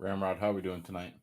Ramrod, how are we doing tonight?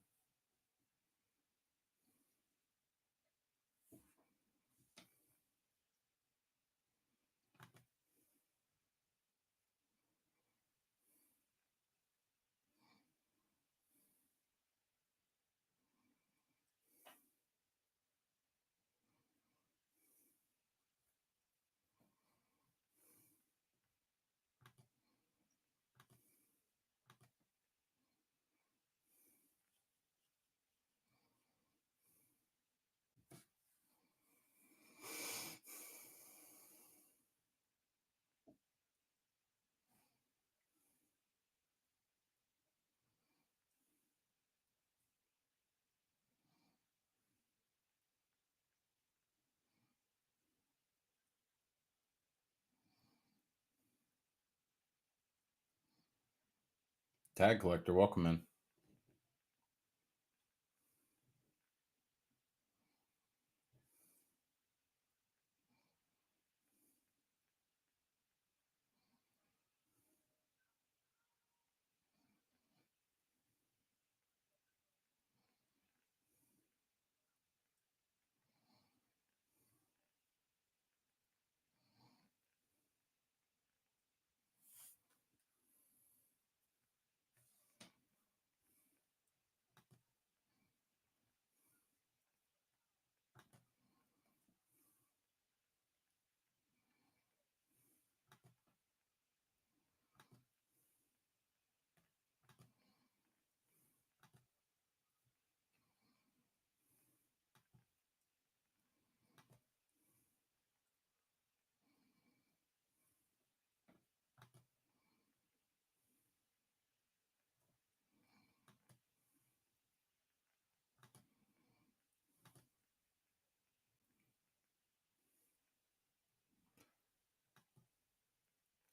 Tag collector, welcome in.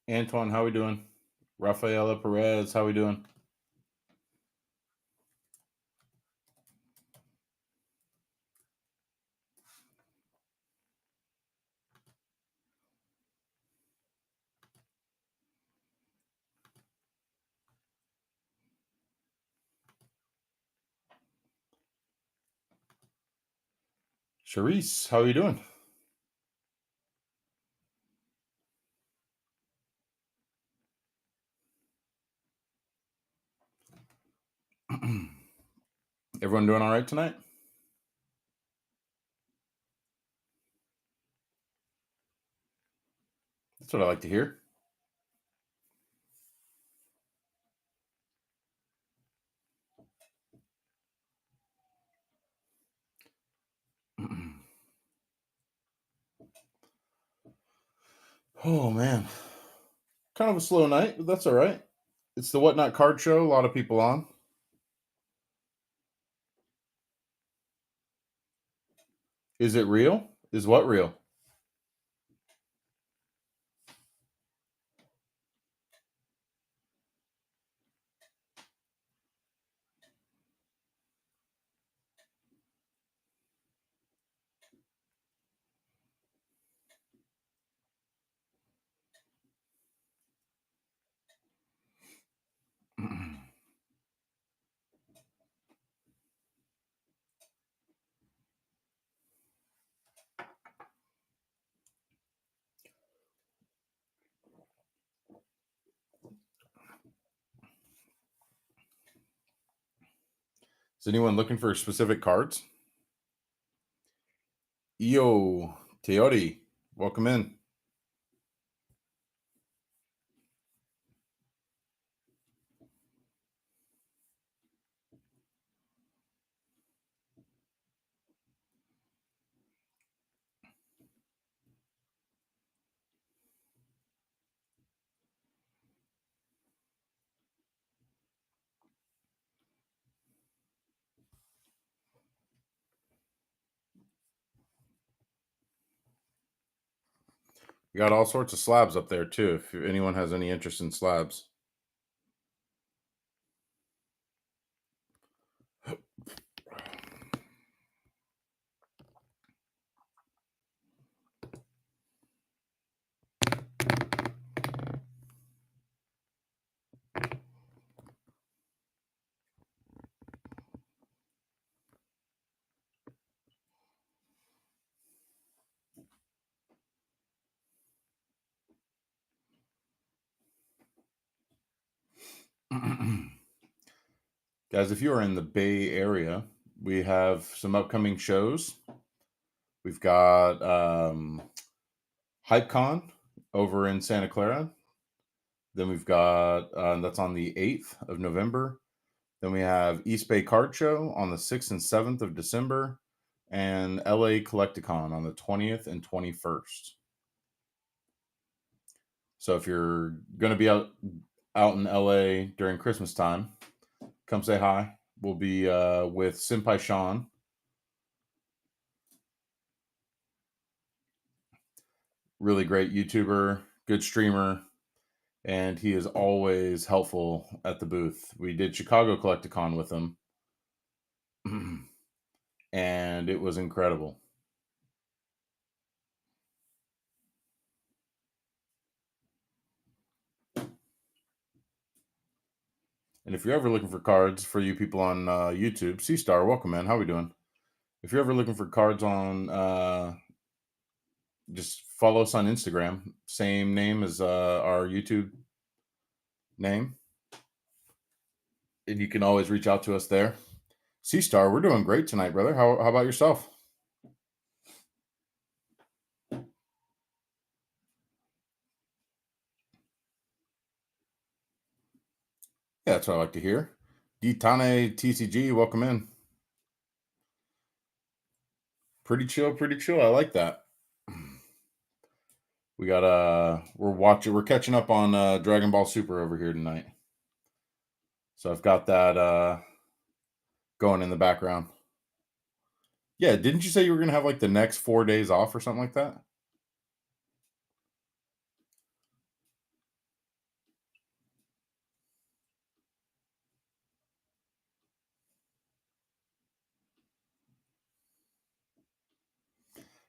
Antoine, how we doing? Rafaela Perez, how we doing? Charisse, how are you doing? Everyone doing all right tonight? That's what I like to hear. Oh man, kind of a slow night, but that's all right. It's the Whatnot Card Show. A lot of people on. Is it real? Is what real? Is anyone looking for specific cards? Io Teori, welcome in. We got all sorts of slabs up there too. If anyone has any interest in slabs. Guys, if you are in the Bay Area, we have some upcoming shows. We've got HypeCon over in Santa Clara. Then we've got that's on the 8th of November. Then we have East Bay Card Show on the 6th and 7th of December, and LA Collecticon on the 20th and 21st. So if you're going to be out in LA during Christmas time, come say hi. We'll be with Senpai Sean. Really great YouTuber, good streamer, and he is always helpful at the booth. We did Chicago Collecticon with him, and it was incredible. And if you're ever looking for cards for you people on YouTube, C-Star, welcome, man. How we doing? If you're ever looking for cards on, just follow us on Instagram. Same name as our YouTube name. And you can always reach out to us there. C-Star, we're doing great tonight, brother. How about yourself? Yeah, that's what I like to hear. Ditane TCG, welcome in. Pretty chill, pretty chill. I like that. We got we're catching up on Dragon Ball Super over here tonight. So I've got that going in the background. Yeah, didn't you say you were gonna have like the next 4 days off or something like that?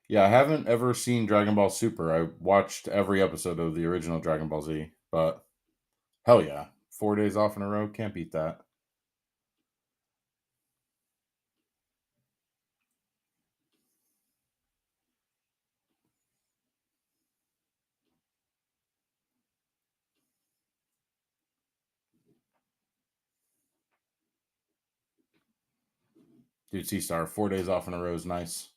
Yeah, I haven't ever seen Dragon Ball Super. I watched every episode of the original Dragon Ball Z, but hell yeah, 4 days off in a row, can't beat that. Dude, C-Star, 4 days off in a row is nice.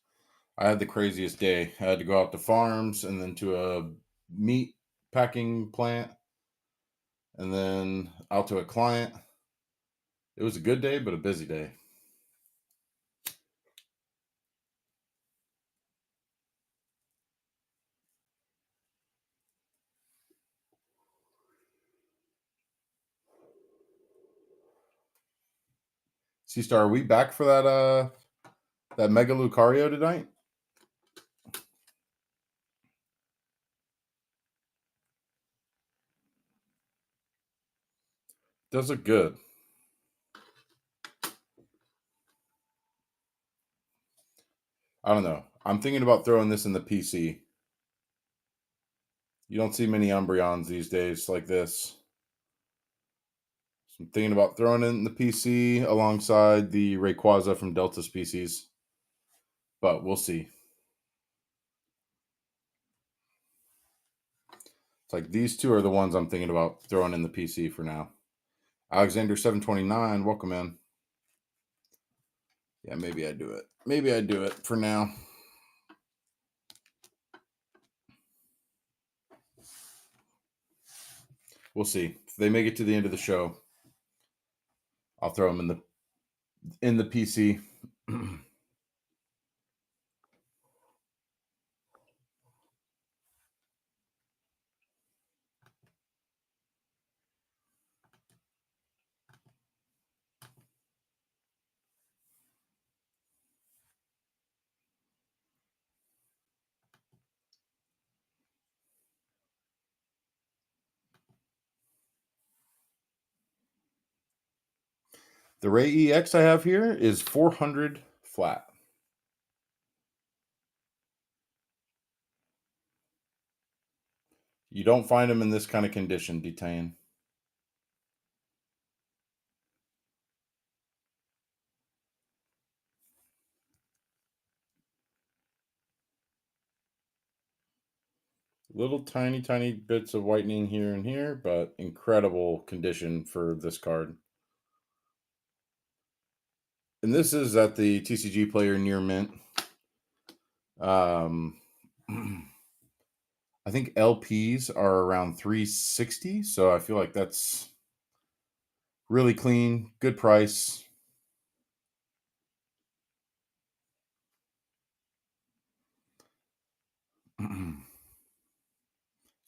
I had the craziest day. I had to go out to farms and then to a meat packing plant and then out to a client. It was a good day, but a busy day. C-Star, are we back for that Mega Lucario tonight? Does look good. I don't know. I'm thinking about throwing this in the PC. You don't see many Umbreons these days like this. So I'm thinking about throwing it in the PC alongside the Rayquaza from Delta Species. But we'll see. It's like these two are the ones I'm thinking about throwing in the PC for now. Alexander729, welcome in. Yeah, maybe I do it. Maybe I do it for now. We'll see. If they make it to the end of the show, I'll throw them in the PC. The Ray EX I have here is 400 flat. You don't find them in this kind of condition, Detain. Little tiny bits of whitening here and here, but incredible condition for this card. And this is at the TCG Player Near Mint. Um, I think LPs are around 360, so I feel like that's really clean, good price.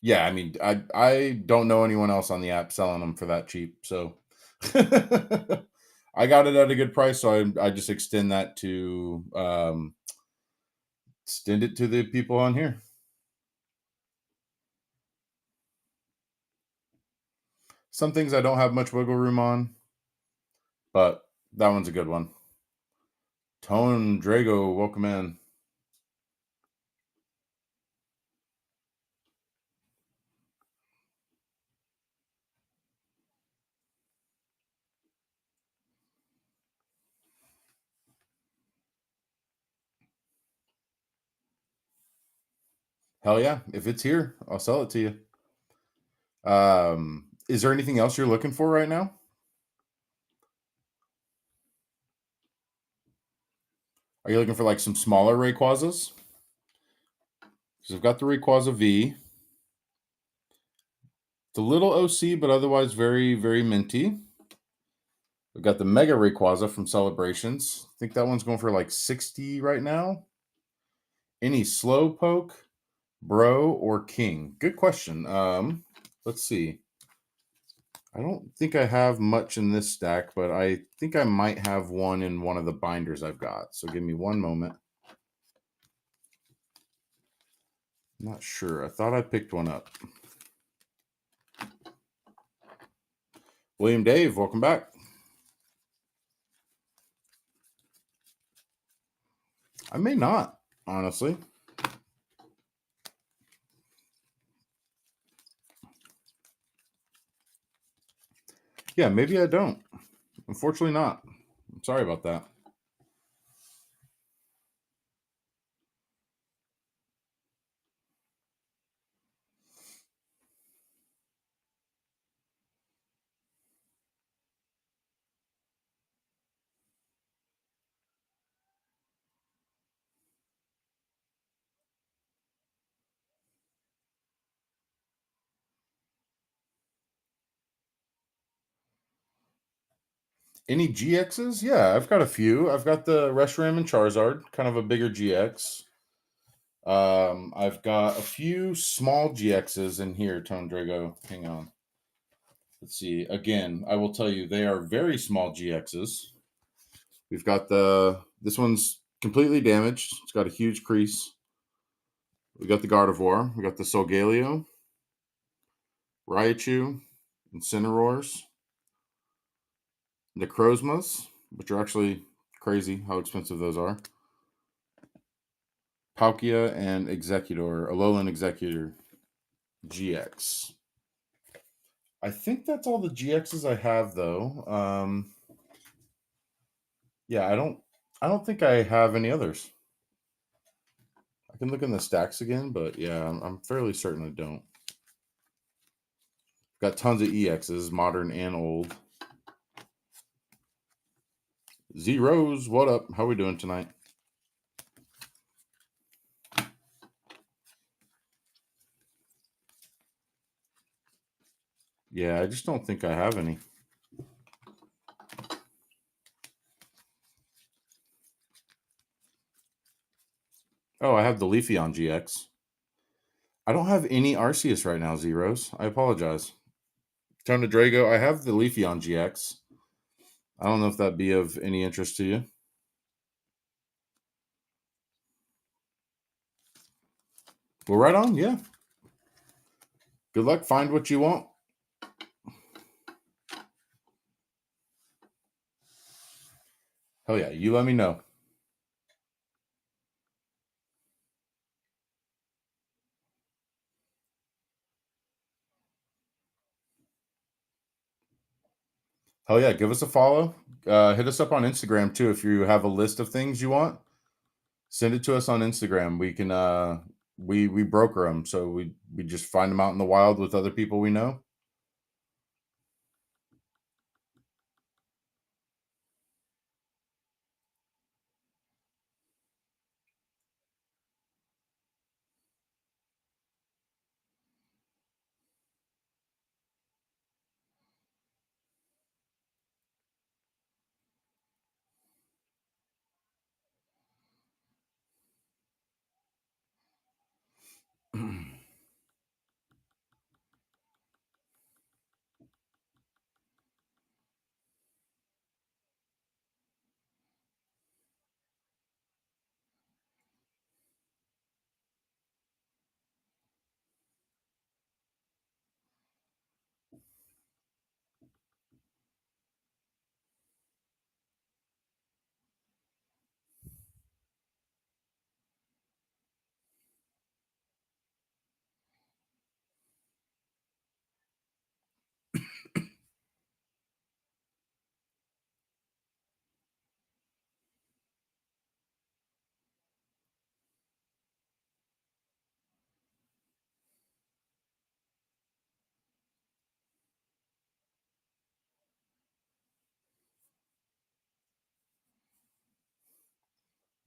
Yeah, I mean, I don't know anyone else on the app selling them for that cheap, so I got it at a good price, so I just extend that to extend it to the people on here. Some things I don't have much wiggle room on, but that one's a good one. Tone Drago, welcome in. Hell yeah. If it's here, I'll sell it to you. Is there anything else you're looking for right now? Are you looking for like some smaller Rayquazas? Because I've got the Rayquaza V. It's a little OC, but otherwise very minty. We've got the Mega Rayquaza from Celebrations. I think that one's going for like 60 right now. Any Slowpoke, Bro, or King? Good question. Let's see. I don't think I have much in this stack, but I think I might have one in one of the binders I've got. So give me one moment. I'm not sure. I thought I picked one up. William Dave, welcome back. I may not, honestly. Yeah, maybe I don't. Unfortunately, not. I'm sorry about that. Any GXs? Yeah, I've got a few. I've got the Reshiram and Charizard, kind of a bigger GX. I've got a few small GXs in here, Tone Drago. Hang on. Let's see. Again, I will tell you, they are very small GXs. We've got this one's completely damaged. It's got a huge crease. We got the Gardevoir. We got the Solgaleo, Raichu, Incineroars, Necrozmas, which are actually crazy how expensive those are. Palkia and Executor, Alolan Executor GX. I think that's all the GXs I have though. Yeah, I don't think I have any others. I can look in the stacks again, but yeah, I'm fairly certain I don't. Got tons of EXs, modern and old. Zeros, what up? How we doing tonight? Yeah, I just don't think I have any. Oh, I have the Leafeon GX. I don't have any Arceus right now, Zeros. I apologize. Tone Drago, I have the Leafeon GX. I don't know if that'd be of any interest to you. Well, right on, yeah. Good luck. Find what you want. Hell yeah, you let me know. Hell yeah, give us a follow. Hit us up on Instagram too if you have a list of things you want. Send it to us on Instagram. We can We broker them, so we just find them out in the wild with other people we know.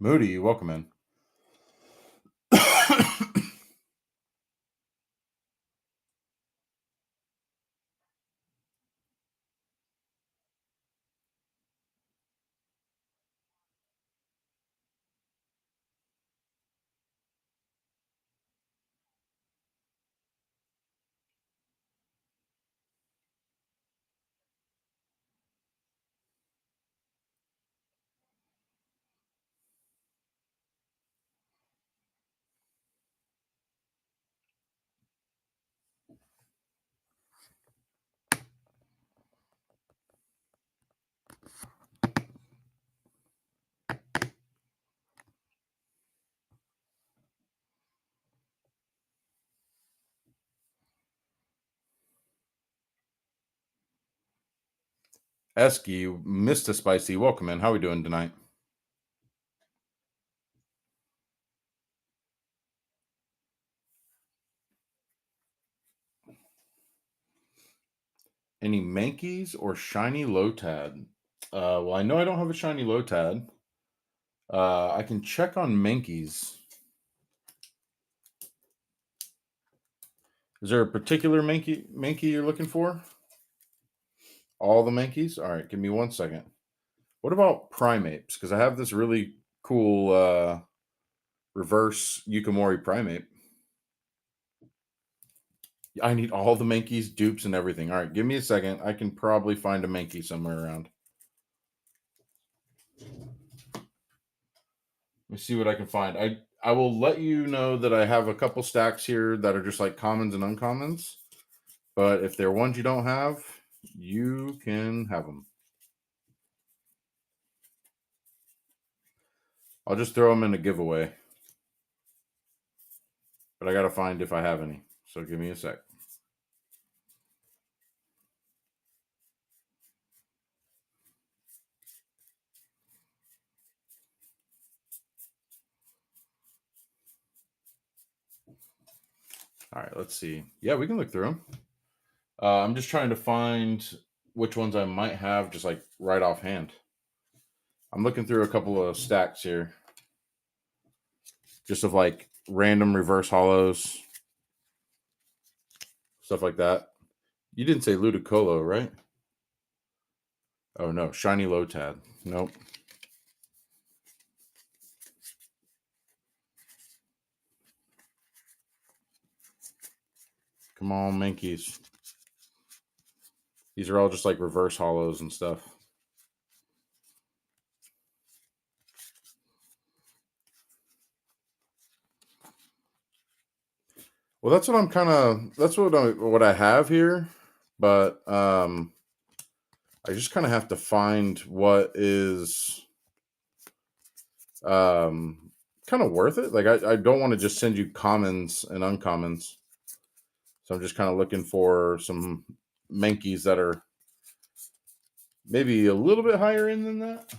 Moody, welcome in. Esky, Mr. Spicy, welcome in. How we doing tonight? Any Mankeys or shiny Lotad? Well, I know I don't have a shiny Lotad. I can check on Mankeys. Is there a particular Mankey you're looking for? All the Mankeys? All right, give me 1 second. What about Primates? Because I have this really cool reverse Yukamori Primate. I need all the Mankeys, dupes, and everything. All right, give me a second. I can probably find a Mankey somewhere around. Let me see what I can find. I will let you know that I have a couple stacks here that are just like commons and uncommons. But if they're ones you don't have, you can have them. I'll just throw them in a giveaway. But I got to find if I have any. So give me a sec. All right, let's see. Yeah, we can look through them. I'm just trying to find which ones I might have just like right offhand. I'm looking through a couple of stacks here. Just of like random reverse hollows. Stuff like that. You didn't say Ludicolo, right? Oh no, shiny Lotad. Nope. Come on, Mankeys. These are all just like reverse hollows and stuff. Well, that's what I'm kind of. That's what I have here, but I just kind of have to find what is kind of worth it. Like I don't want to just send you commons and uncommons, so I'm just kind of looking for some Mankeys that are maybe a little bit higher in than that.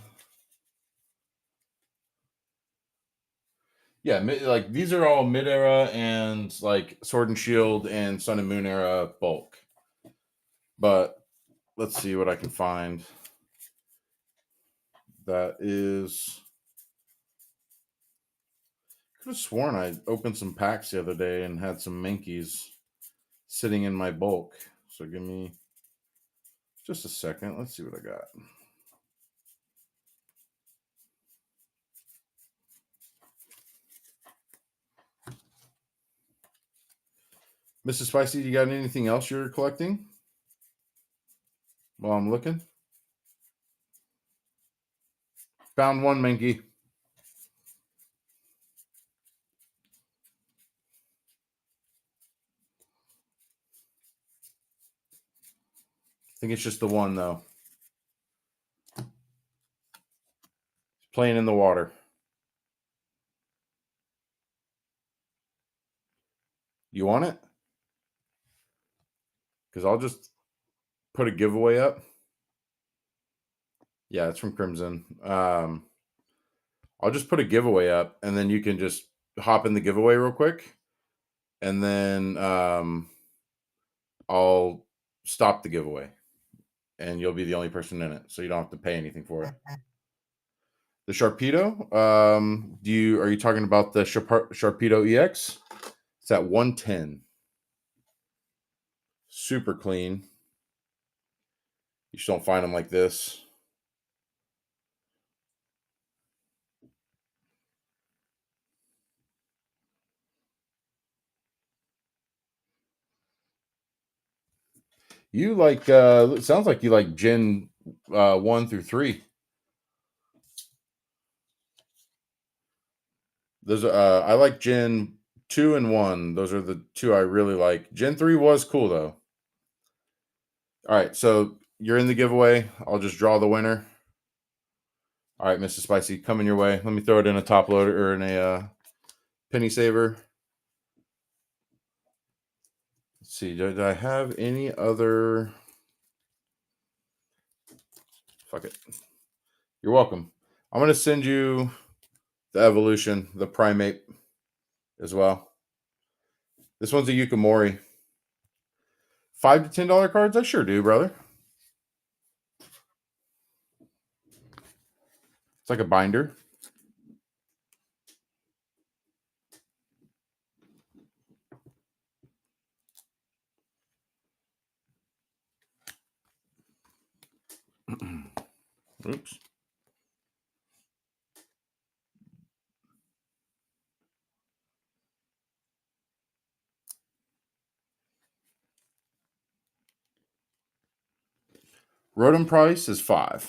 Yeah, like these are all mid era and like Sword and Shield and Sun and Moon era bulk. But let's see what I can find. That is. Could have sworn I opened some packs the other day and had some Minkies sitting in my bulk. So give me just a second. Let's see what I got. Mrs. Spicy, you got anything else you're collecting while I'm looking? Found one Minky. I think it's just the one, though. It's playing in the water. You want it? Because I'll just put a giveaway up. Yeah, it's from Crimson. I'll just put a giveaway up, and then you can just hop in the giveaway real quick, and then I'll stop the giveaway, and you'll be the only person in it, so you don't have to pay anything for it. The Sharpedo, are you talking about the Sharpedo EX? It's at 110. Super clean. You just don't find them like this. You like it sounds like you like Gen 1 through 3. Those I like Gen 2 and 1. Those are the two I really like. Gen 3 was cool though. All right, so you're in the giveaway. I'll just draw the winner. All right, Mr. Spicy, coming your way. Let me throw it in a top loader or in a penny saver. Let's see. Did I have any other? Fuck it. You're welcome. I'm gonna send you the evolution, the primate, as well. This one's a Yukimori. $5 to $10 cards? I sure do, brother. It's like a binder. Oops. Rotom price is $5.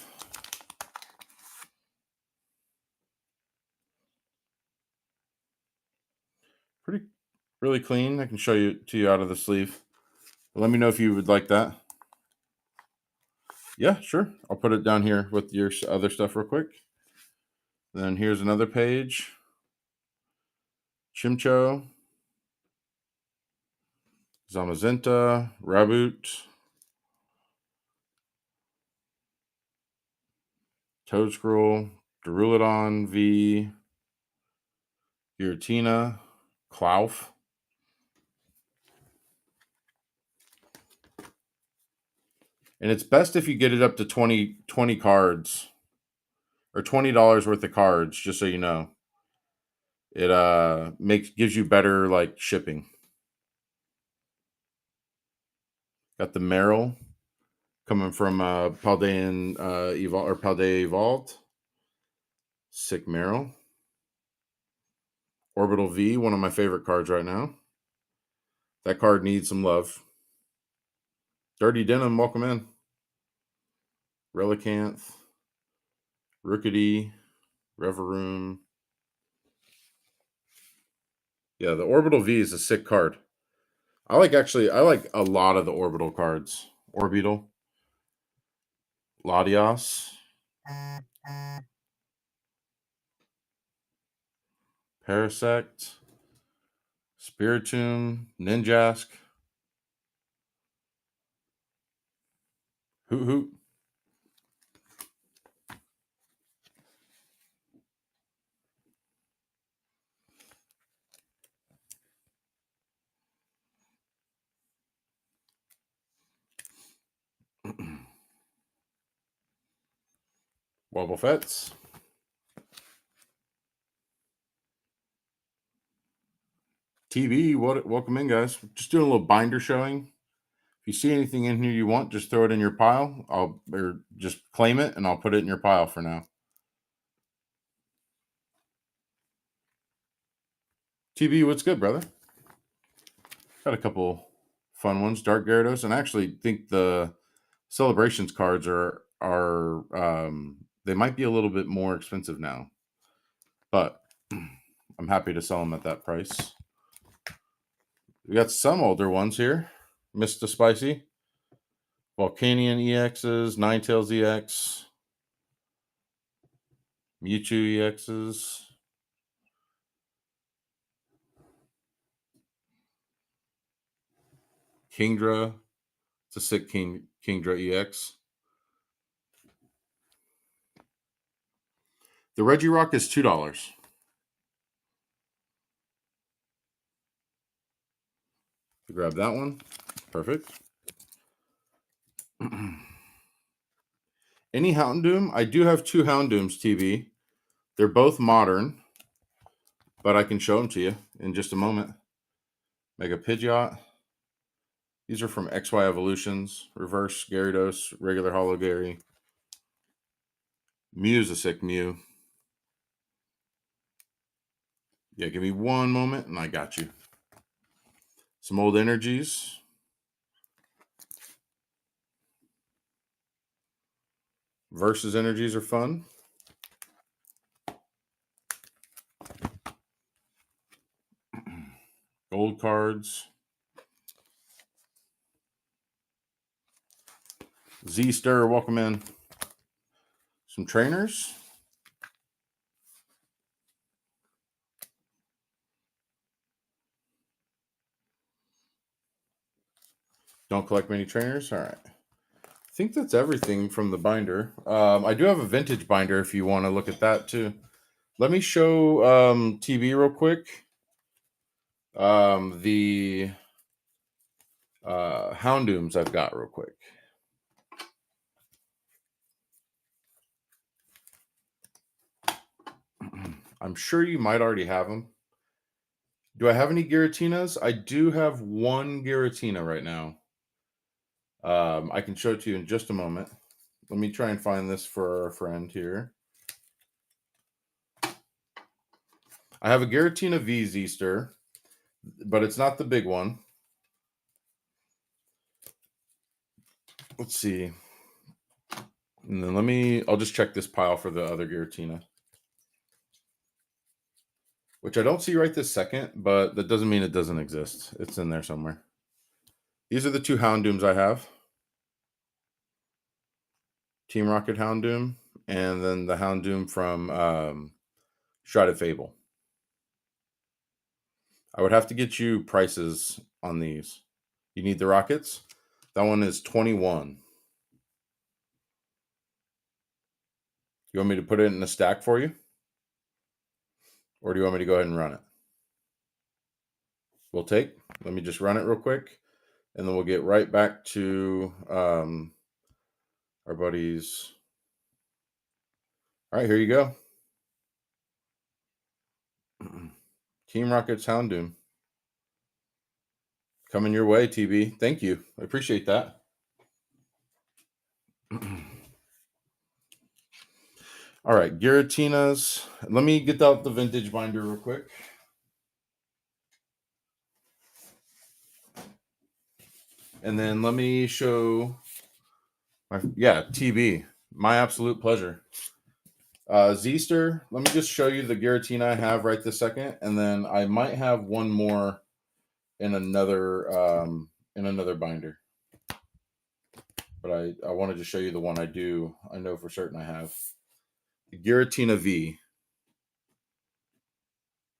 Pretty, really clean. I can show you to you out of the sleeve. Let me know if you would like that. Yeah, sure. I'll put it down here with your other stuff real quick. Then here's another page. Chimcho, Zamazenta, Raboot, Toadscroll, Durulidon V, Giratina, Klauf. And it's best if you get it up to 20 cards or $20 worth of cards, just so you know. It gives you better like shipping. Got the Meryl coming from Paldean Evolved or Paldea Evolved. Sick Meryl. Orbital V, one of my favorite cards right now. That card needs some love. Dirty Denim, welcome in. Relicanth, Rookity, Reveroom. Yeah, the Orbital V is a sick card. I like a lot of the Orbital cards. Orbital, Latios, Parasect, Spiritomb, Ninjask, Hoot Hoot. Wobble Fets. TV, welcome in, guys. Just doing a little binder showing. If you see anything in here you want, just throw it in your pile. Or just claim it, and I'll put it in your pile for now. TV, what's good, brother? Got a couple fun ones. Dark Gyarados, and I actually think the Celebrations cards are they might be a little bit more expensive now, but I'm happy to sell them at that price. We got some older ones here. Mr. Spicy, Volcanion EXs, Ninetales EX, Mewtwo EXs, Kingdra. It's a sick Kingdra EX. The Regirock is $2. Grab that one. Perfect. Any Houndoom? I do have 2 Houndooms, TV. They're both modern, but I can show them to you in just a moment. Mega Pidgeot. These are from XY Evolutions. Reverse Gyarados, regular Holo Gary. Mew's a sick Mew. Yeah, give me one moment and I got you. Some old energies. Versus energies are fun. Gold cards. Z-Stir, welcome in. Some trainers. Don't collect many trainers? All right. I think that's everything from the binder. I do have a vintage binder if you want to look at that too. Let me show TV real quick. The Houndooms I've got real quick. I'm sure you might already have them. Do I have any Giratinas? I do have one Giratina right now. I can show it to you in just a moment. Let me try and find this for our friend here. I have a Giratina V Z-Stir, but it's not the big one. Let's see. And then I'll just check this pile for the other Giratina, which I don't see right this second, but that doesn't mean it doesn't exist. It's in there somewhere. These are the 2 Houndooms I have. Team Rocket Houndoom, and then the Houndoom from Shrouded Fable. I would have to get you prices on these. You need the Rockets? That one is 21. You want me to put it in a stack for you? Or do you want me to go ahead and run it? Let me just run it real quick, and then we'll get right back to our buddies. All right, here you go. Team Rocket's Houndoom. Coming your way, TB. Thank you. I appreciate that. All right, Giratinas. Let me get out the vintage binder real quick. And then let me show TB. My absolute pleasure. Z-Stir, let me just show you the Giratina I have right this second, and then I might have one more in another binder. But I wanted to show you the one I know for certain I have. The Giratina V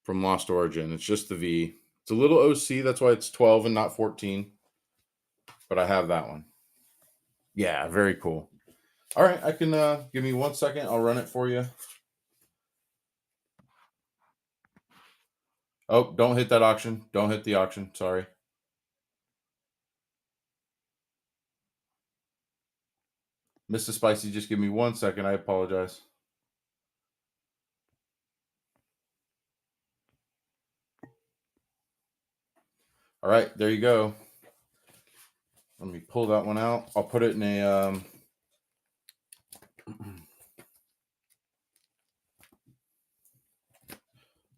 from Lost Origin. It's just the V. It's a little OC, that's why it's 12 and not 14. But I have that one. Yeah, very cool. All right, I can give me 1 second. I'll run it for you. Oh, don't hit that auction. Don't hit the auction. Sorry. Mr. Spicy, just give me 1 second. I apologize. All right, there you go. Let me pull that one out. I'll put it in a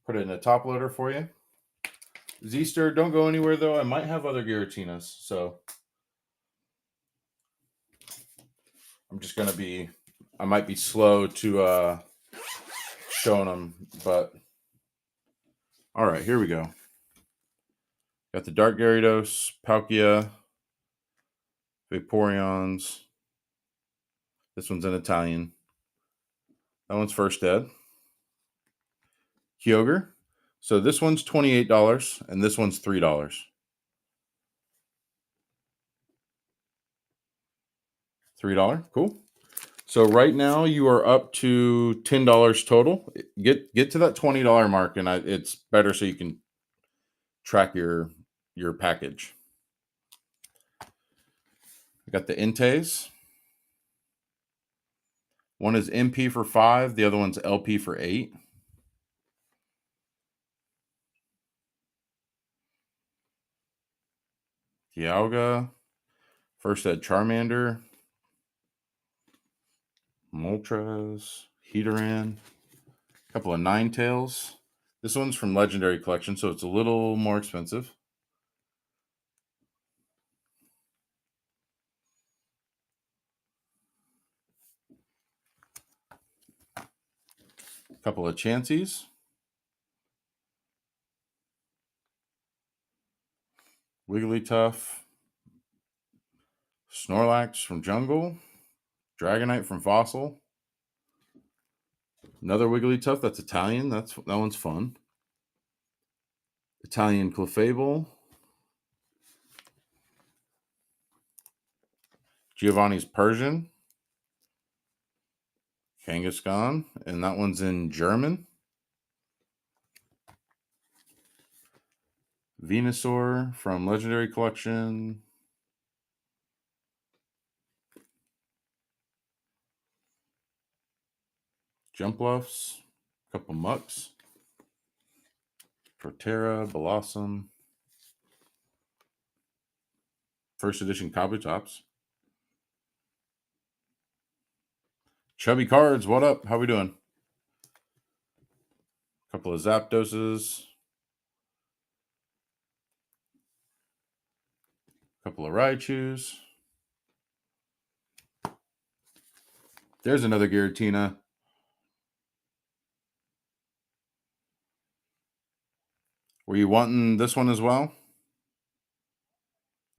put it in a top loader for you. Z-Stir, don't go anywhere though. I might have other Giratinas, so I'm just gonna be. I might be slow to showing them, but all right, here we go. Got the Dark Gyarados, Palkia, Vaporeons. This one's in Italian. That one's First Ed. Kyogre. So this one's $28 and this one's $3. $3. Cool. So right now you are up to $10 total. Get to that $20 mark, and it's better so you can track your package. I got the Entei. One is MP for 5, the other one's LP for 8. Dialga, First Ed Charmander, Moltres, Heatran, a couple of Ninetales. This one's from Legendary Collection, so it's a little more expensive. A couple of Chanseys. Wigglytuff, Snorlax from Jungle, Dragonite from Fossil, another Wigglytuff that's Italian. That one's fun. Italian Clefable, Giovanni's Persian, Kangaskhan, and that one's in German. Venusaur from Legendary Collection. Jumpluffs, a couple Mucks. Proterra, Blossom. First edition Kabutops. Chubby Cards, what up? How we doing? A couple of Zapdoses. A couple of Raichus. There's another Giratina. Were you wanting this one as well?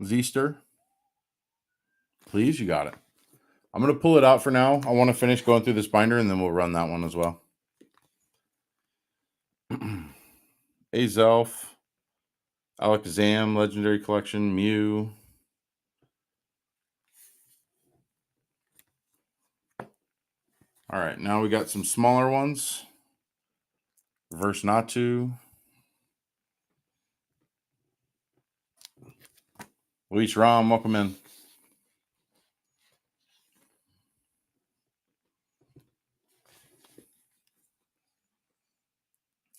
Z-Stir? Please, you got it. I'm going to pull it out for now. I want to finish going through this binder, and then we'll run that one as well. Azelf, Alakazam, Legendary Collection, Mew. All right, now we got some smaller ones. Reverse Natu. Luis Ram, welcome in.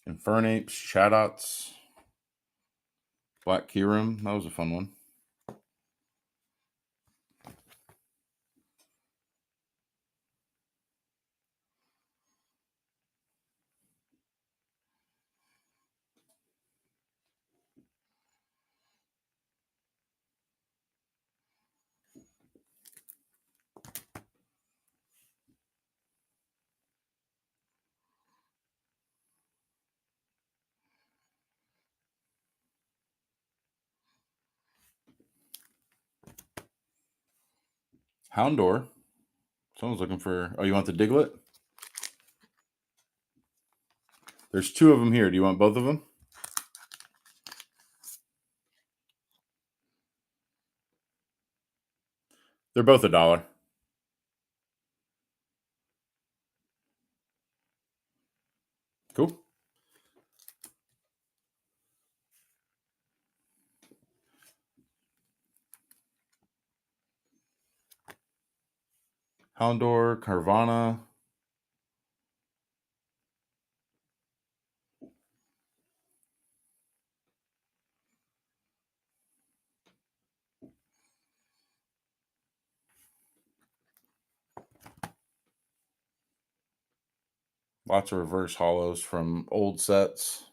Infernapes, Chadots, Black Kyurem. That was a fun one. Houndor. Someone's looking for... Oh, you want the Diglett? There's 2 of them here. Do you want both of them? They're both $1. Cool. Houndor, Carvana. Lots of reverse hollows from old sets.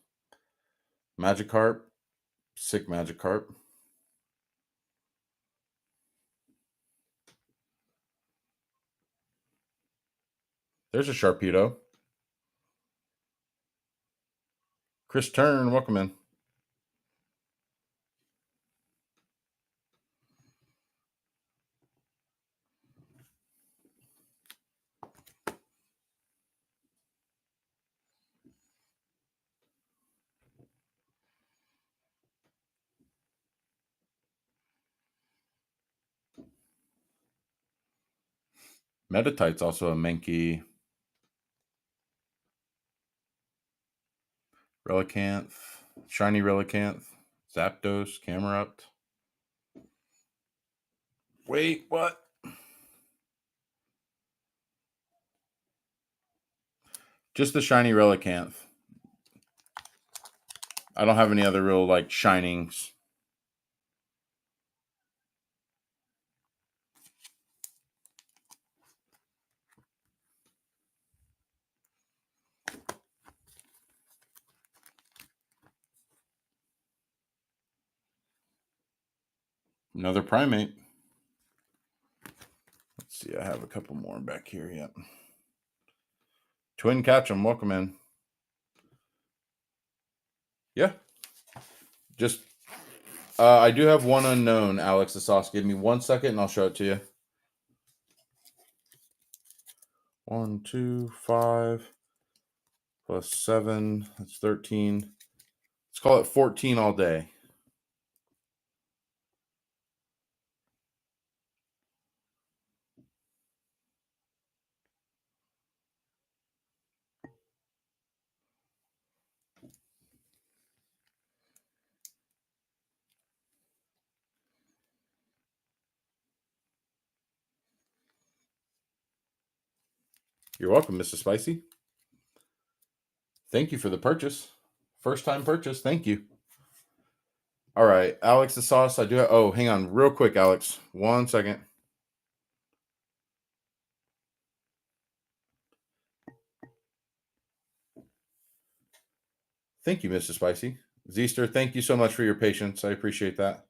Magikarp. Sick Magikarp. There's a Sharpedo. Chris Turn, welcome in. Meditite's also a Mankey. Relicanth. Shiny Relicanth. Zapdos. Camerupt. Wait, what? Just the shiny Relicanth. I don't have any other real like shinings. Another Primate. Let's see, I have a couple more back here yet. Twin Catchem, welcome in. Yeah. Just I do have one unknown, Alex the Sauce. Give me 1 second and I'll show it to you. 1, 2, 5 plus 7. That's 13. Let's call it 14 all day. You're welcome, Mr. Spicy. Thank you for the purchase. First time purchase. Thank you. All right, Alex the Sauce. I do have, oh, hang on real quick, Alex. 1 second. Thank you, Mr. Spicy. Zeester, thank you so much for your patience. I appreciate that.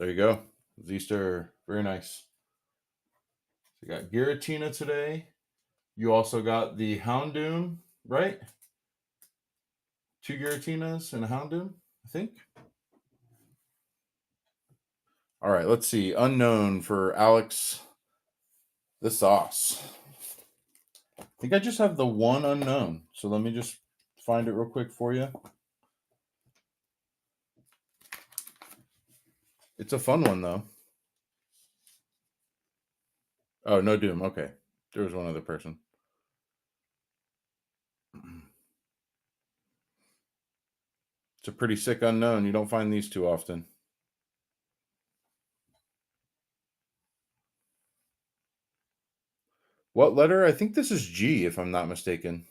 There you go. Zeester, very nice. So you got Giratina today. You also got the Houndoom, right? 2 Giratinas and a Houndoom, I think. All right, let's see. Unknown for Alex the Sauce. I think I just have the one unknown. So let me just find it real quick for you. It's a fun one, though. Oh, no Doom. Okay. There was one other person. It's a pretty sick unknown. You don't find these too often. What letter? I think this is G, if I'm not mistaken.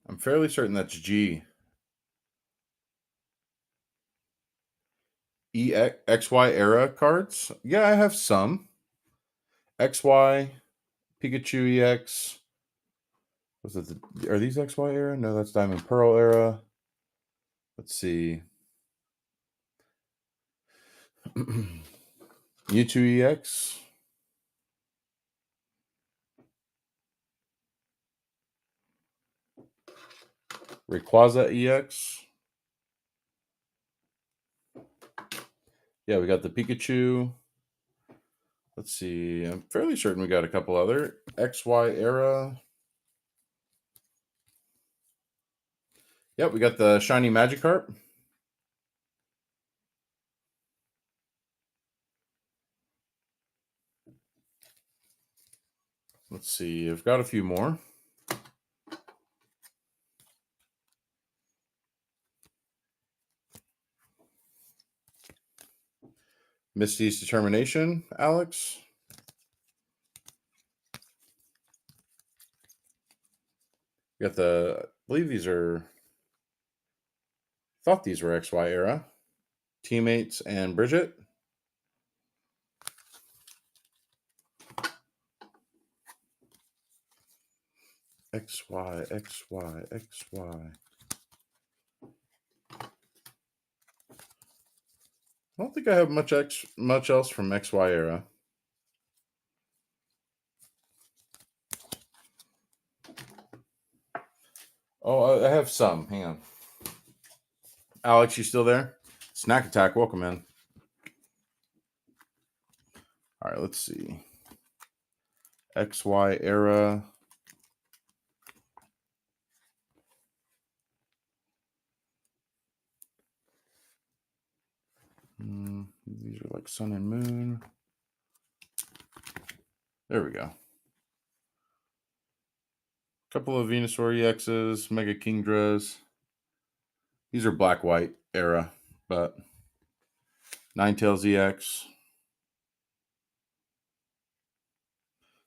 I'm fairly certain that's G. XY era cards? Yeah, I have some. XY, Pikachu EX. Was it are these XY era? No, that's Diamond Pearl era. Let's see. Mewtwo EX. Rayquaza EX. Yeah, we got the Pikachu. Let's see. I'm fairly certain we got a couple other XY era. Yep, we got the shiny Magikarp. Let's see. I've got a few more. Misty's Determination, Alex. Got the, I believe these are, thought these were XY era. Teammates and Bridget. XY, XY, XY. I don't think I have much else from XY era. Oh, I have some. Hang on. Alex, you still there? Snack Attack, welcome in. All right, let's see. XY era. These are like Sun and Moon. There we go. Couple of Venusaur EXs, Mega Kingdras. These are black-white era, but Ninetales EX.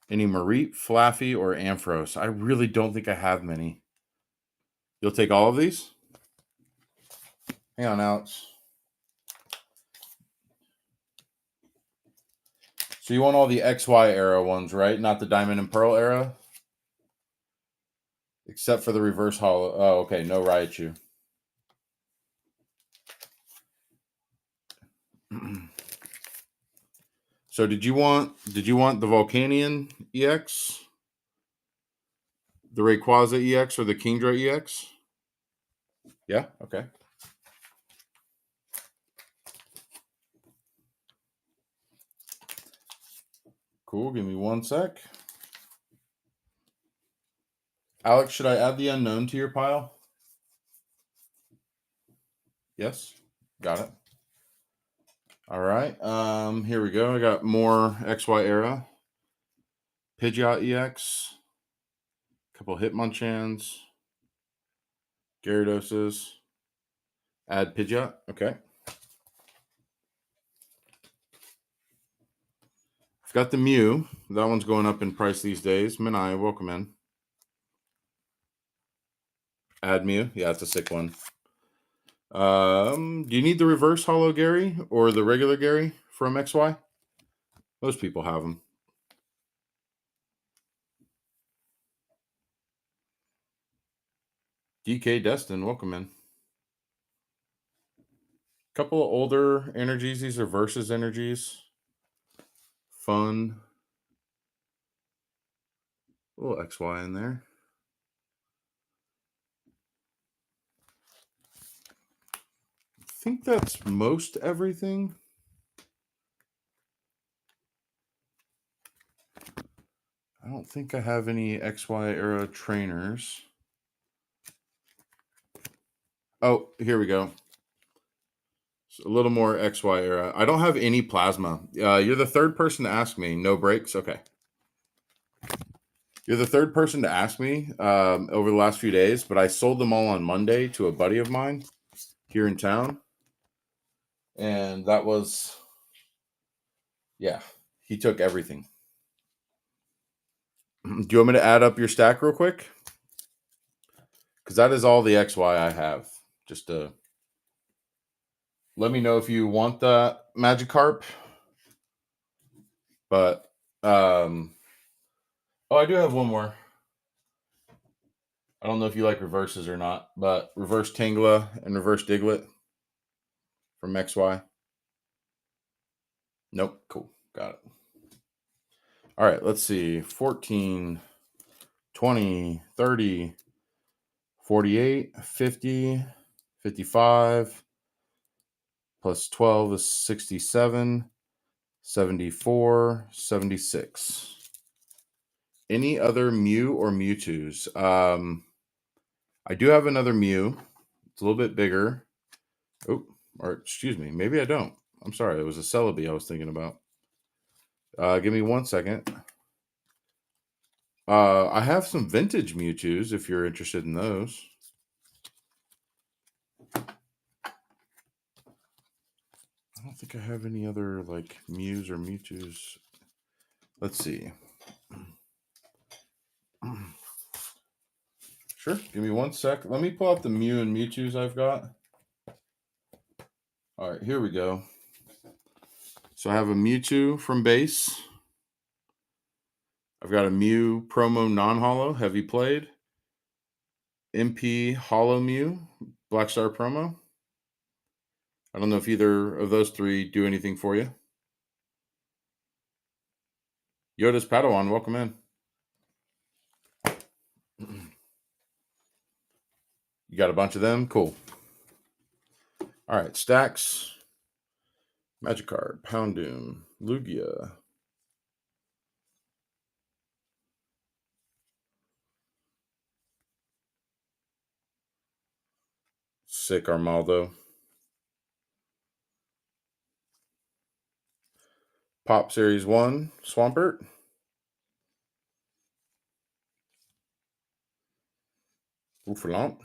Any Mareep, Flaffy, or Ampharos? I really don't think I have many. You'll take all of these? Hang on, Alex. So you want all the XY era ones, right? Not the Diamond and Pearl era? Except for the reverse holo. Oh, okay. No Raichu. So did you want the Volcanion EX? The Rayquaza EX or the Kingdra EX? Yeah? Okay. Cool. Give me one sec. Alex, should I add the unknown to your pile? Yes. Got it. All right. Here we go. I got more XY era. Pidgeot EX. A couple Hitmonchans. Gyarados. Add Pidgeot. Okay. I've got the Mew. That one's going up in price these days. Minai, welcome in. Add Mew. Yeah, it's a sick one. Do you need the reverse holo Gary or the regular Gary from XY? Most people have them. DK Destin, welcome in. Couple of older energies. These are versus energies. Fun. A little XY in there. I think that's most everything. I don't think I have any XY era trainers. Oh, here we go. So a little more XY era. I don't have any plasma. You're the third person to ask me. No breaks? Okay. You're the third person to ask me over the last few days, but I sold them all on Monday to a buddy of mine here in town. And that was, yeah, he took everything. Do you want me to add up your stack real quick? Because that is all the XY I have. Just to let me know if you want the Magikarp. But, oh, I do have one more. I don't know if you like reverses or not, but reverse Tangela and reverse Diglett from XY. Nope. Cool. Got it. All right. Let's see. 14, 20, 30, 48, 50, 55, plus 12 is 67, 74, 76. Any other Mew or Mewtwo's? I do have another Mew. It's a little bit bigger. Oh, or excuse me. Maybe I don't. I'm sorry. It was a Celebi I was thinking about. Give me 1 second. I have some vintage Mewtwo's if you're interested in those. I don't don't think I have any other like Mews or Mewtwo's. Let's see. Sure. Give me 1 sec. Let me pull out the Mew and Mewtwo's I've got. All right, here we go. So I have a Mewtwo from base. I've got a Mew promo non-holo, heavy played. MP holo Mew, Black Star promo. I don't know if either of those three do anything for you. Yoda's Padawan, welcome in. You got a bunch of them? Cool. All right, stacks. Magikarp, Houndoom, Lugia. Sick Armaldo. Pop Series 1, Swampert. Oufalante.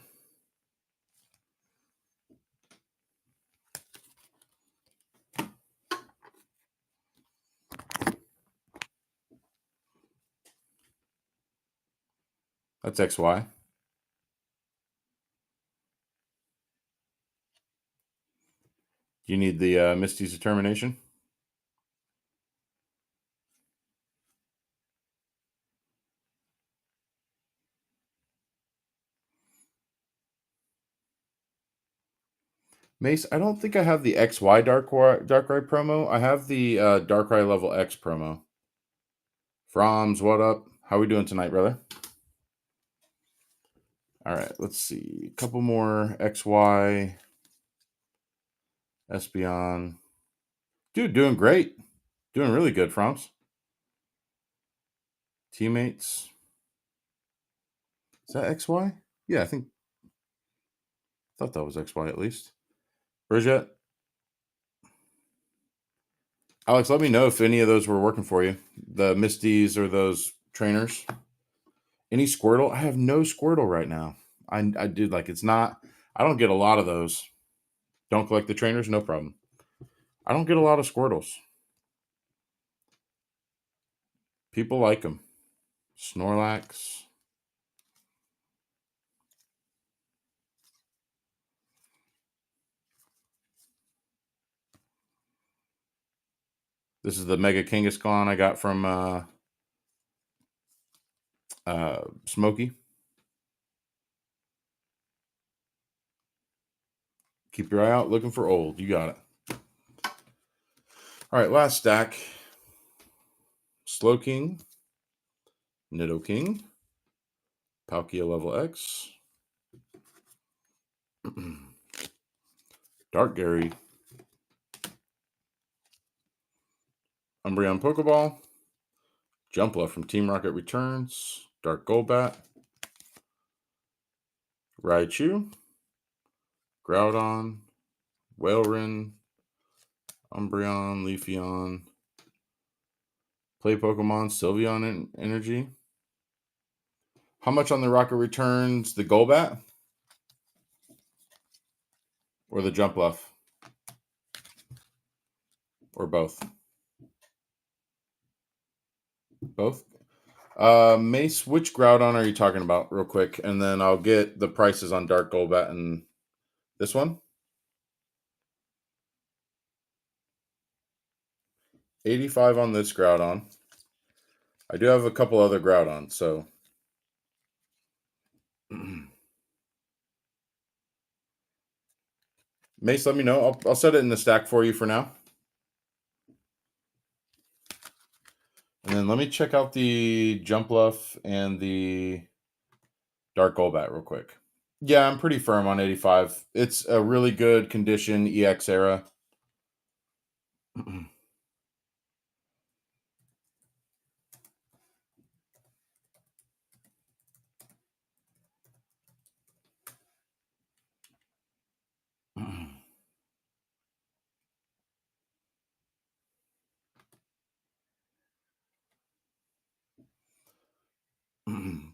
That's XY. You need the Misty's Determination? Mace, I don't think I have the XY Darkrai promo. I have the Darkrai level X promo. Froms, what up? How we doing tonight, brother? All right, let's see. A couple more XY. Espeon. Dude, doing great. Doing really good, Froms. Teammates. Is that XY? Yeah, I thought that was XY at least. Bridget. Alex, let me know if any of those were working for you. The Misties or those trainers. Any Squirtle? I have no Squirtle right now. I did like it's not. I don't get a lot of those. Don't collect the trainers? No problem. I don't get a lot of Squirtles. People like them. Snorlax. This is the Mega Kangaskhan I got from Smokey. Keep your eye out looking for old. You got it. All right, last stack. Slowking. Nidoking. Palkia level X. Dark Gary. Umbreon Pokeball. Jumpla from Team Rocket returns. Dark Golbat. Raichu. Groudon. Whaleren. Umbreon. Leafeon. Play Pokemon. Sylveon Energy. How much on the Rocket returns? The Golbat? Or the Jumpluff? Or both? Both? Mace, which Groudon are you talking about real quick? And then I'll get the prices on Dark Golbat and this one. 85 on this Groudon. I do have a couple other Groudons, so. Mace, let me know. I'll set it in the stack for you for now. And then let me check out the Jumpluff and the Dark Golbat real quick. Yeah, I'm pretty firm on 85. It's a really good condition EX era.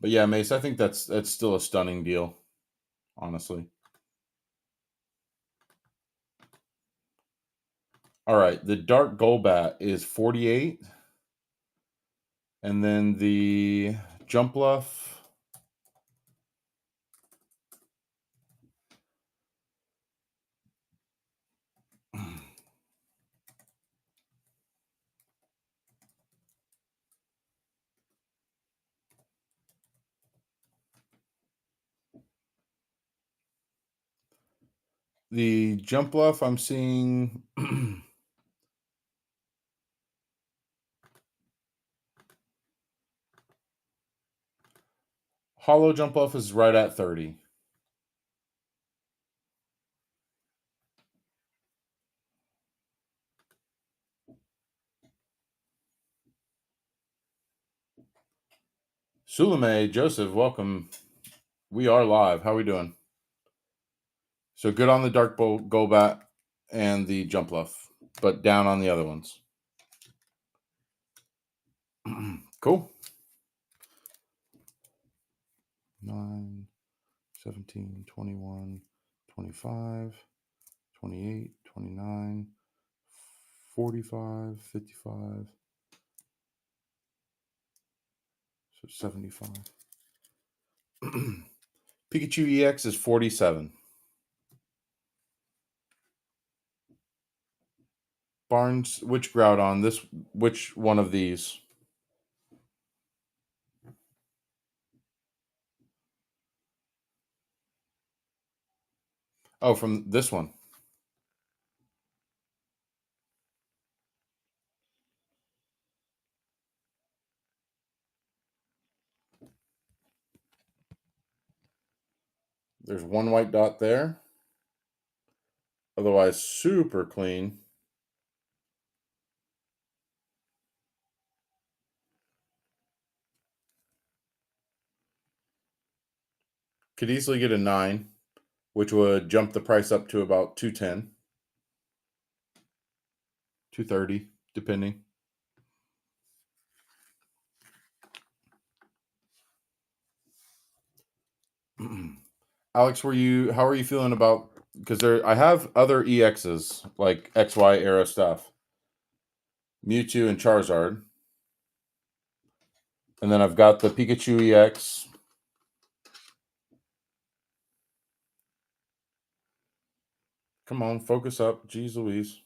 But yeah, Mace, I think that's still a stunning deal, honestly. All right, the dark Golbat is 48, and then the Jump Bluff. The Jump Bluff, I'm seeing Hollow Jump Bluff is right at 30. Sulame, Joseph, welcome. We are live. How are we doing? So good on the Dark Golbat and the Jump Bluff, but down on the other ones. Cool. 9, 17, 21, 25, 28, 29, 45, 55, so 75. Pikachu EX is 47. Barnes, which Groudon? Which one of these? Oh, from this one. There's one white dot there. Otherwise, super clean. Could easily get a 9, which would jump the price up to about 210, 230, depending. Alex, how are you feeling about, because I have other EXs like XY era stuff, Mewtwo and Charizard, and then I've got the Pikachu EX. Come on, focus up, jeez Louise.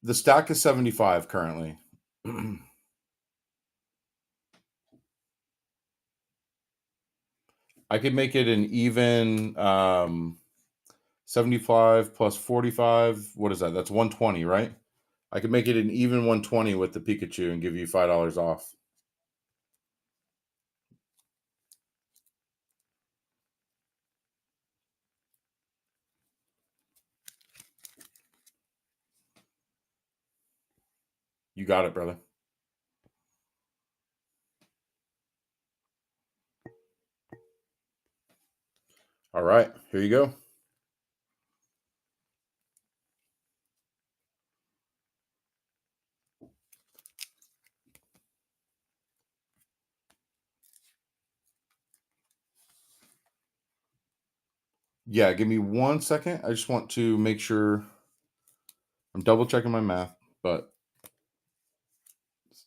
The stack is 75 currently. I could make it an even 75 plus 45. What is that? That's 120, right? I could make it an even 120 with the Pikachu and give you $5 off. You got it, brother. All right, here you go. Yeah, give me 1 second. I just want to make sure I'm double checking my math, but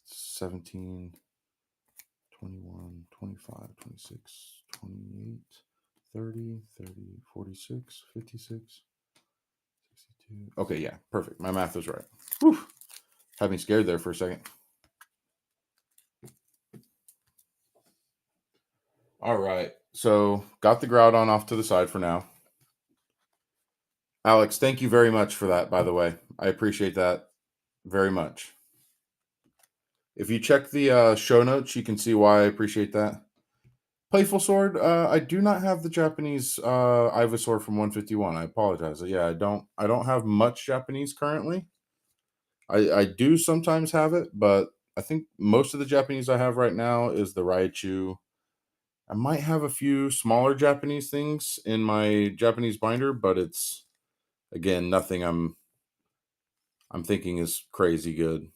17, 21, 25, 26, 28, 30, 30, 46, 56, 62. Okay, yeah, perfect. My math was right. Whew. Had me scared there for a second. All right. So got the Groudon off to the side for now. Alex, thank you very much for that, by the way. I appreciate that very much. If you check the show notes, you can see why I appreciate that. Playful Sword, I do not have the Japanese Ivysaur from 151. I apologize. Yeah, I don't have much Japanese currently. I do sometimes have it, but I think most of the Japanese I have right now is the Raichu. I might have a few smaller Japanese things in my Japanese binder, but it's again nothing I'm thinking is crazy good.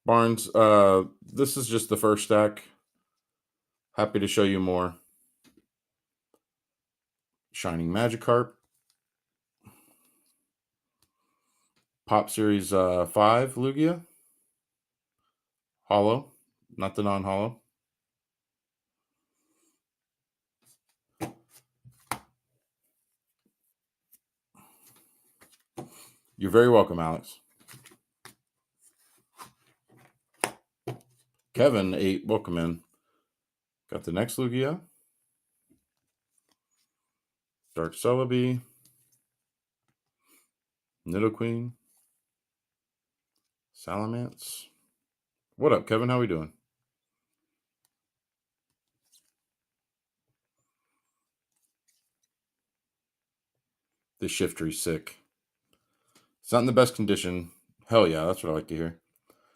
Barnes, this is just the first stack. Happy to show you more. Shining Magikarp. Pop Series 5 Lugia. Hollow, not the non-hollow. You're very welcome, Alex. Kevin 8, welcome in. Got the next Lugia. Dark Celebi. Nidoqueen. Salamence. What up, Kevin? How we doing? This Shiftry's sick. It's not in the best condition. Hell yeah, that's what I like to hear.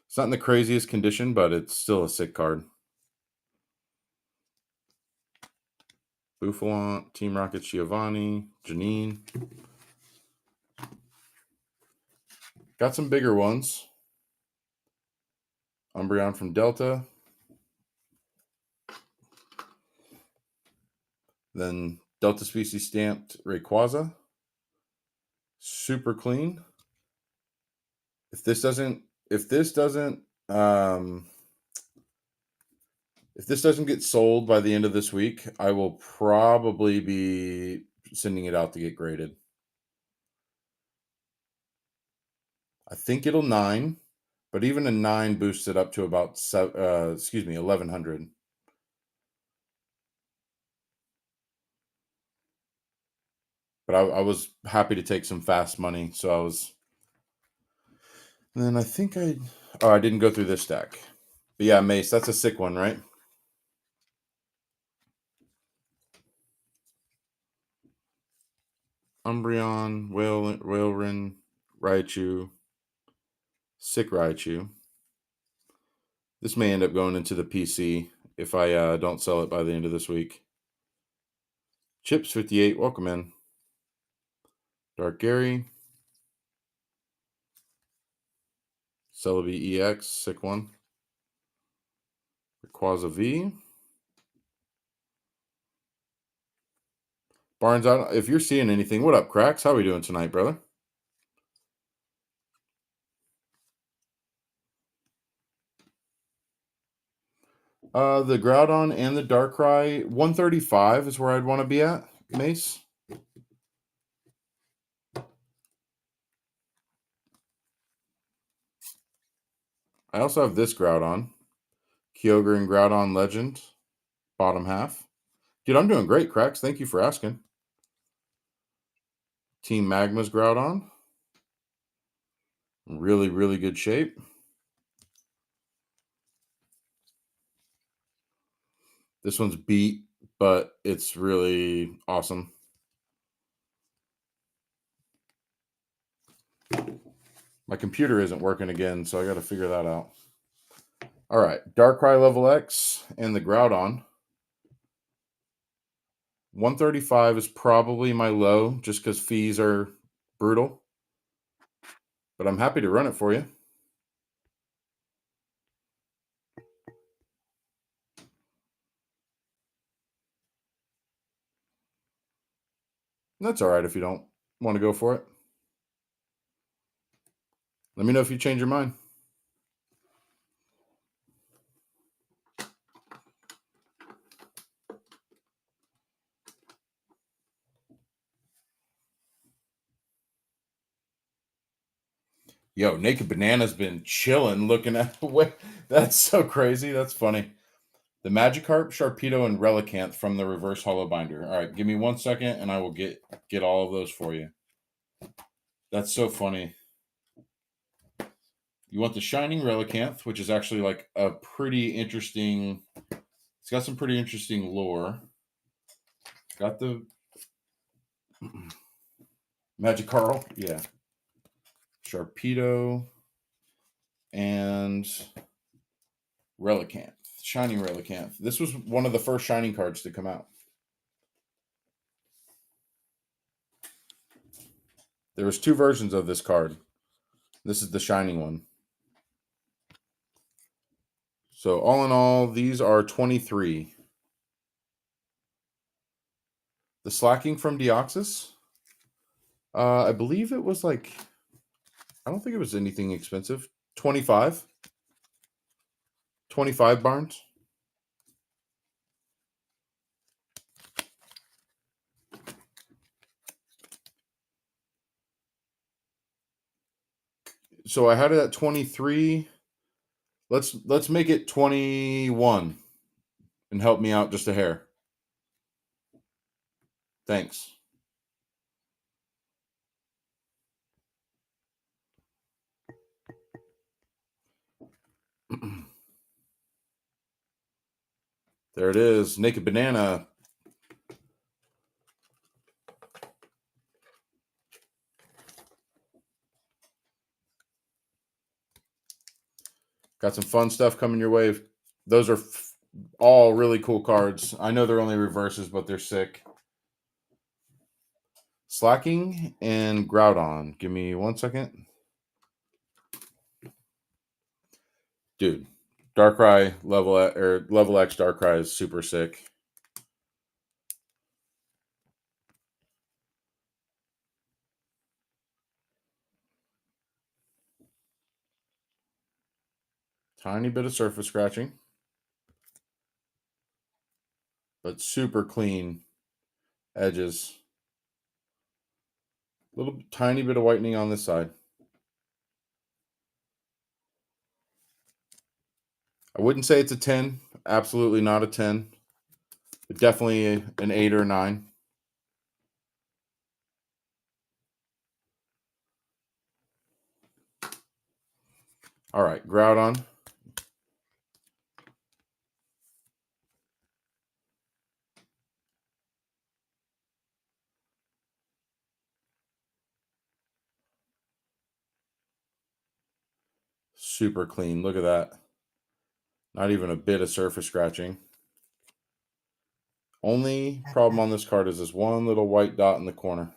It's not in the craziest condition, but it's still a sick card. Buffalon, Team Rocket Giovanni, Janine. Got some bigger ones. Umbreon from Delta. Then Delta Species stamped Rayquaza. Super clean. If this doesn't get sold by the end of this week, I will probably be sending it out to get graded. I think it'll 9, but even a 9 boosts it up to about 1100. But I was happy to take some fast money, so I was. And then I think I didn't go through this stack. But yeah, Mace, that's a sick one, right? Umbreon, Whaleren, Raichu, sick Raichu. This may end up going into the PC if I don't sell it by the end of this week. Chips 58, welcome in. Dark Gary. Celebi EX, sick one. Rayquaza V. Barnes, if you're seeing anything, what up, Cracks? How are we doing tonight, brother? The Groudon and the Darkrai, 135 is where I'd want to be at, Mace. I also have this Groudon. Kyogre and Groudon Legend, bottom half. Dude, I'm doing great, Cracks. Thank you for asking. Team Magma's Groudon. Really, really good shape. This one's beat, but it's really awesome. My computer isn't working again, so I got to figure that out. All right, Darkrai level X and the Groudon. 135 is probably my low, just because fees are brutal. But I'm happy to run it for you. That's all right if you don't want to go for it. Let me know if you change your mind. Yo, Naked Banana's been chilling looking at the way. That's so crazy. That's funny. The Magikarp, Sharpedo, and Relicanth from the reverse hollow binder. All right, give me 1 second and I will get all of those for you. That's so funny. You want the Shining Relicanth, which is actually like a pretty interesting. It's got some pretty interesting lore. Got the Magikarp, yeah. Sharpedo and Relicanth. Shining Relicanth. This was one of the first Shining cards to come out. There was 2 versions of this card. This is the Shining one. So all in all, these are 23. The slacking from Deoxys, I believe it was like, I don't think it was anything expensive. 25. 25 Barnes. So I had it at 23. Let's make it 21 and help me out just a hair. Thanks. There it is. Naked Banana. Got some fun stuff coming your way. Those are all really cool cards. I know they're only reverses, but they're sick. Slacking and Groudon. Give me 1 second. Dude, Darkrai level X Darkrai is super sick. Tiny bit of surface scratching, but super clean edges. Little tiny bit of whitening on this side. I wouldn't say it's a 10. Absolutely not a 10. But definitely an 8 or 9. All right, Groudon. Super clean. Look at that. Not even a bit of surface scratching. Only problem on this card is this one little white dot in the corner.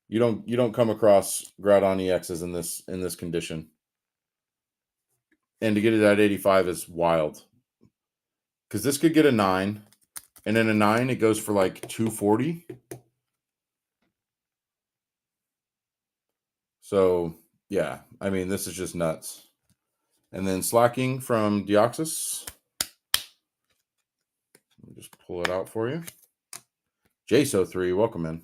You don't come across Groudon EXs in this condition. And to get it at 85 is wild. Because this could get a 9. And then a 9, it goes for like 240. So, yeah. I mean, this is just nuts. And then slacking from Deoxys. Let me just pull it out for you. JSO3, welcome in.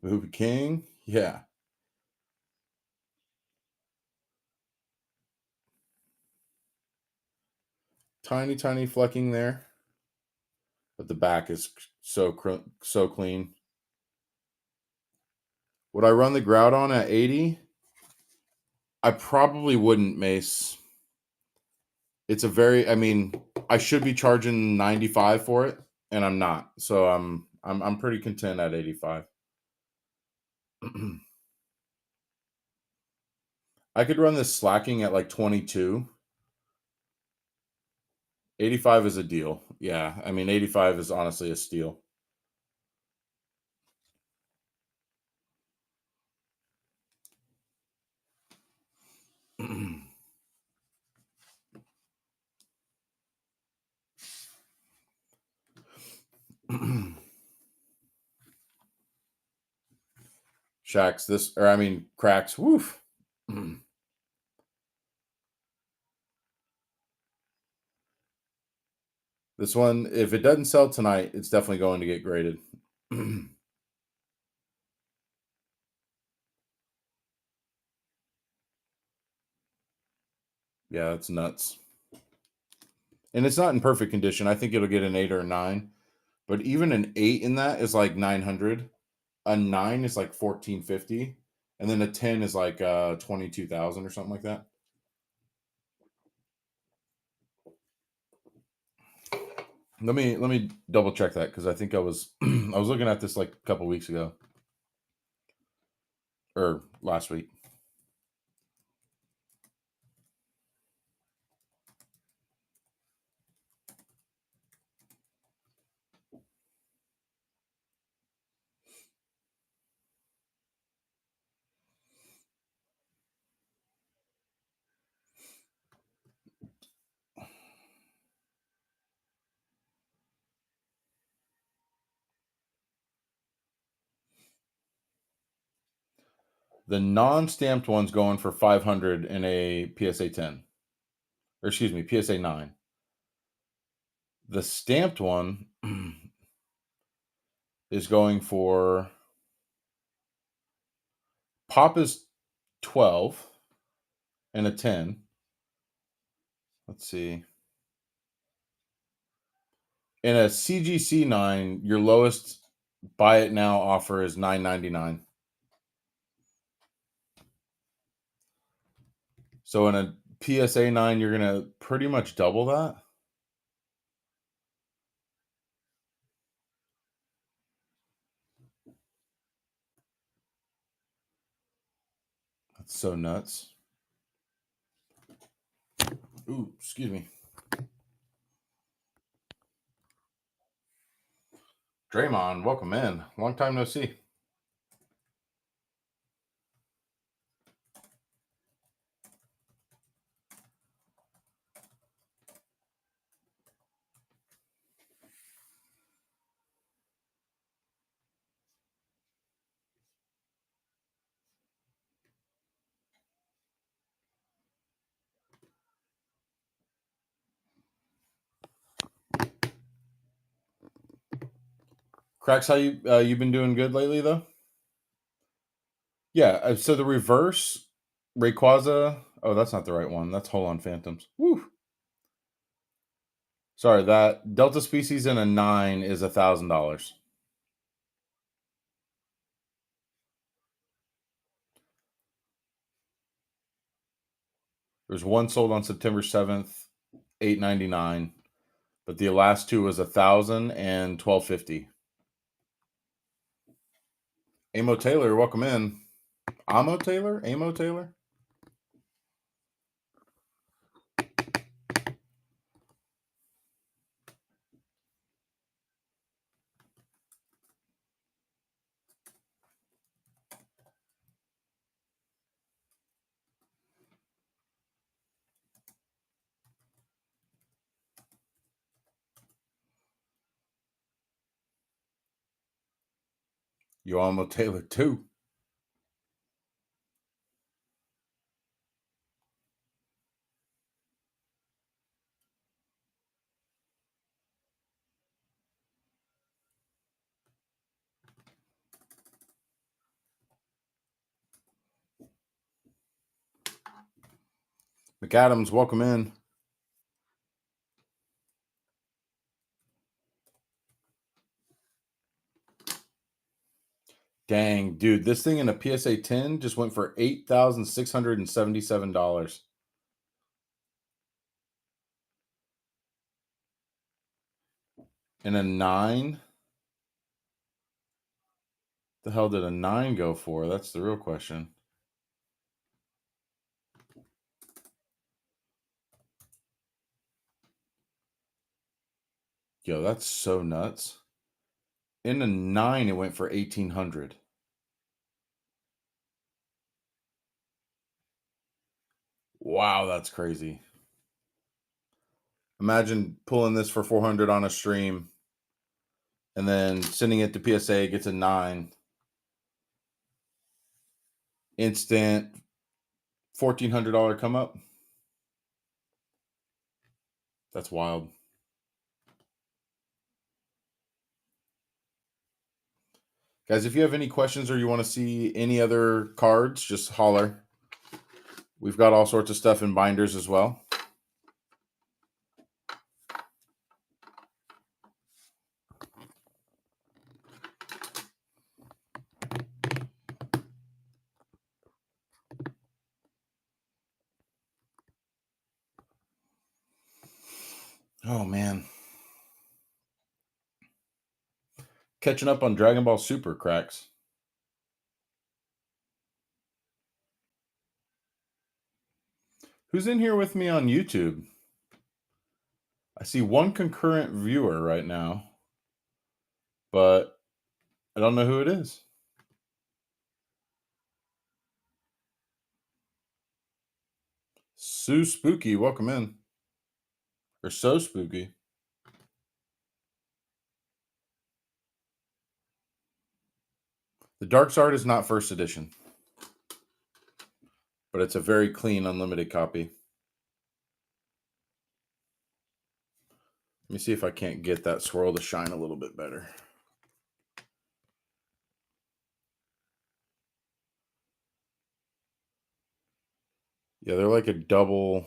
Hoopy King, yeah. Tiny flecking there. But the back is so clean. Would I run the Groudon at 80? I probably wouldn't, Mace. It's a very, I mean, I should be charging 95 for it, and I'm not. So I'm pretty content at 85. I could run this slacking at like 22. 85 is a deal. Yeah, I mean 85 is honestly a steal. Cracks. Woof. This one, if it doesn't sell tonight, it's definitely going to get graded. Yeah, it's nuts. And it's not in perfect condition. I think it'll get an 8 or a 9. But even an 8 in that is like 900. A 9 is like 1450. And then a 10 is like 22,000 or something like that. Let me double check that because I think I was I was looking at this like a couple weeks ago. Or last week. The non-stamped one's going for 500 in a PSA 10. Or excuse me, PSA 9. The stamped one is going for pop is 12 and a 10. Let's see. In a CGC 9, your lowest buy it now offer is $9.99. So in a PSA 9, you're going to pretty much double that. That's so nuts. Ooh, excuse me. Draymond, welcome in. Long time no see. Cracks, how you been doing good lately though? Yeah, so the reverse Rayquaza. Oh, that's not the right one. That's Hold on Phantoms. Woo. Sorry, that Delta species in a 9 is $1,000. There's one sold on September 7th, $899, but the last two was 1,000 and 1250. Amo Taylor, welcome in. Amo Taylor? Amo Taylor? You Amo Taylor too. McAdams, welcome in. Dang, dude, this thing in a PSA 10 just went for $8,677. In a 9? The hell did a 9 go for? That's the real question. Yo, that's so nuts. In a 9, it went for 1,800. Wow, that's crazy. Imagine pulling this for 400 on a stream and then sending it to PSA, gets a 9. Instant $1,400 come up. That's wild. Guys, if you have any questions or you want to see any other cards, just holler. We've got all sorts of stuff in binders as well. Oh, man. Catching up on Dragon Ball Super, Cracks. Who's in here with me on YouTube? I see one concurrent viewer right now, but I don't know who it is. Sue Spooky, welcome in. Or So Spooky. The Dark Zard is not first edition. but it's a very clean unlimited copy. Let me see if I can't get that swirl to shine a little bit better. Yeah, they're like a double.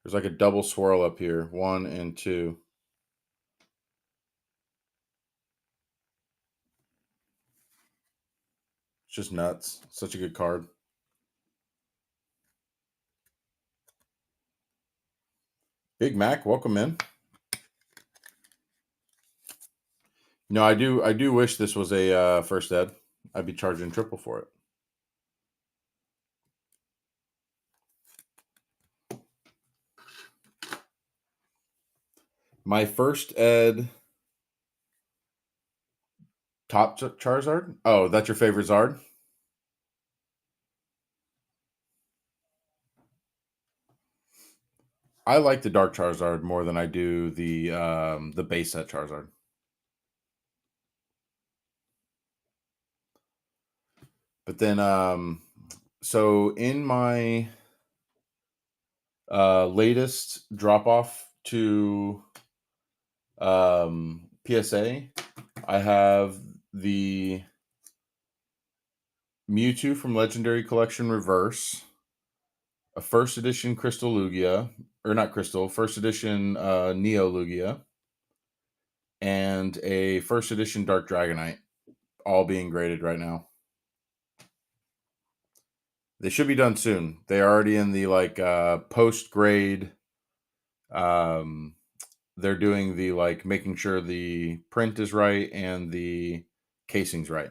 There's like a double swirl up here, 1 and 2. It's just nuts. Such a good card. Big Mac, welcome in. No, I do wish this was a first ed. I'd be charging triple for it. My first ed top Charizard. Oh, that's your favorite Zard? I like the Dark Charizard more than I do the base set Charizard. But then so in my latest drop off to PSA, I have the Mewtwo from Legendary Collection Reverse, a first edition Crystal Lugia, or not Crystal, first edition Neo Lugia, and a first edition Dark Dragonite, all being graded right now. They should be done soon. They're already in the like post grade. They're doing the like making sure the print is right and the casing's right.